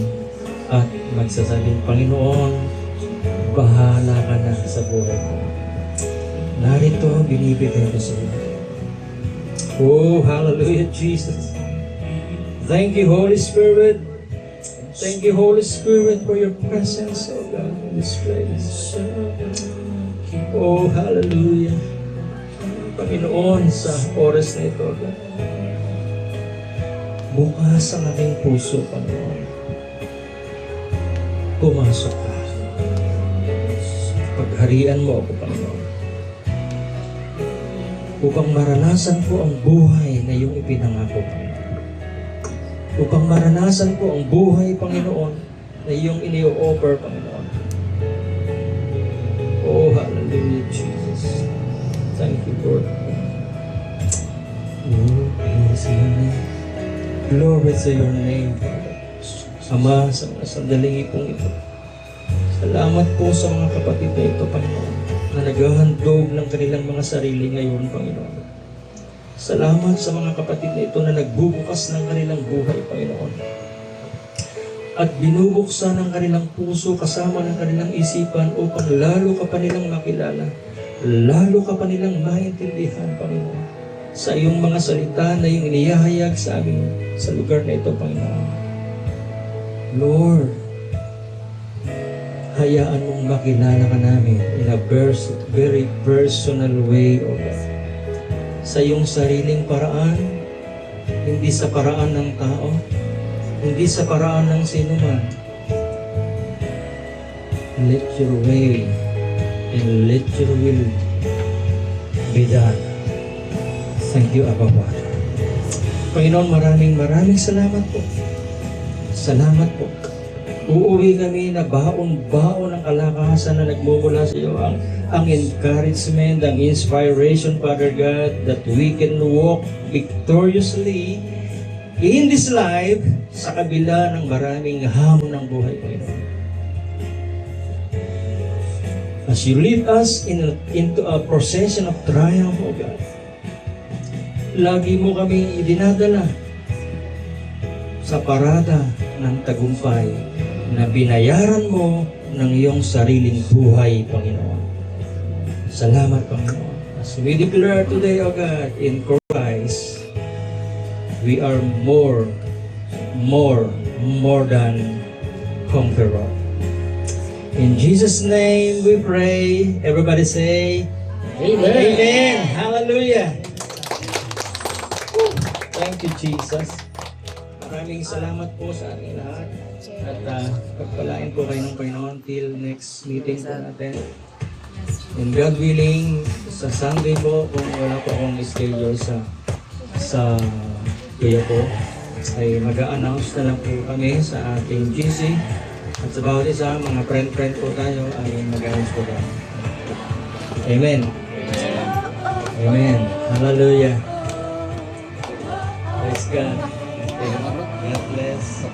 at magsasabing, Panginoon, bahala ka na sa buhay ko. Narito, binibigay ko sa iyo. Oh, hallelujah, Jesus. Thank you, Holy Spirit. Thank you, Holy Spirit, for your presence, oh God, in this place. Oh, hallelujah. Panginoon, sa oras na ito, God, bukas ang aking puso, Panginoon. Pumasok ka. Pagharian mo ako, Panginoon. Upang maranasan ko ang buhay na iyong ipinangako, Panginoon. Upang maranasan ko ang buhay, Panginoon, na iyong ini-offer, Panginoon. Oh, hallelujah, Jesus. Thank you, Lord. Oh, glory to your name. Glory to your name, Father. Ama, sa mga sandaling ipong ito. Salamat po sa mga kapatid na ito, Panginoon, na naghahandog ng kanilang mga sarili ngayon, Panginoon. Salamat sa mga kapatid na ito na nagbubukas ng kanilang buhay, Panginoon. At binubuksan ng kanilang puso kasama ng kanilang isipan upang lalo ka pa nilang makilala, lalo ka pa nilang maintindihan, Panginoon, sa iyong mga salita na iyong inihahayag sa amin sa lugar na ito, Panginoon. Lord, hayaan mong makilala ka namin in a very personal way, O God. Sa iyong sariling paraan, hindi sa paraan ng tao, hindi sa paraan ng sinuman. Let your way and let your will be done. Thank you, Abba Father. Panginoon, maraming salamat po. Salamat po. Uuwi kami na baon-baon ng kalakasan na nagmumula sa iyo. Ang encouragement, ang inspiration, Father God, that we can walk victoriously in this life sa kabila ng maraming hamon ng buhay, Panginoon. As you lead us into a procession of triumph, O God, lagi mo kami idinadala sa parada ng tagumpay na binayaran mo ng iyong sariling buhay, Panginoon. Salamat, Panginoon. As we declare today, O God, in Christ, we are more than conqueror. In Jesus' name we pray. Everybody say, Amen. Amen. Hallelujah. Thank you, Jesus. Maraming salamat po sa ating lahat. At pagpalain po kayo ng Panginoon till next meeting po natin. And God willing, sa Sunday po, kung wala po akong schedule sa kaya po, ay mag-a-announce na lang po kami sa ating GC. At sa bawat isa, mga friend po tayo, ay mag-announce po tayo. Amen. Amen. Hallelujah. Praise God. God bless.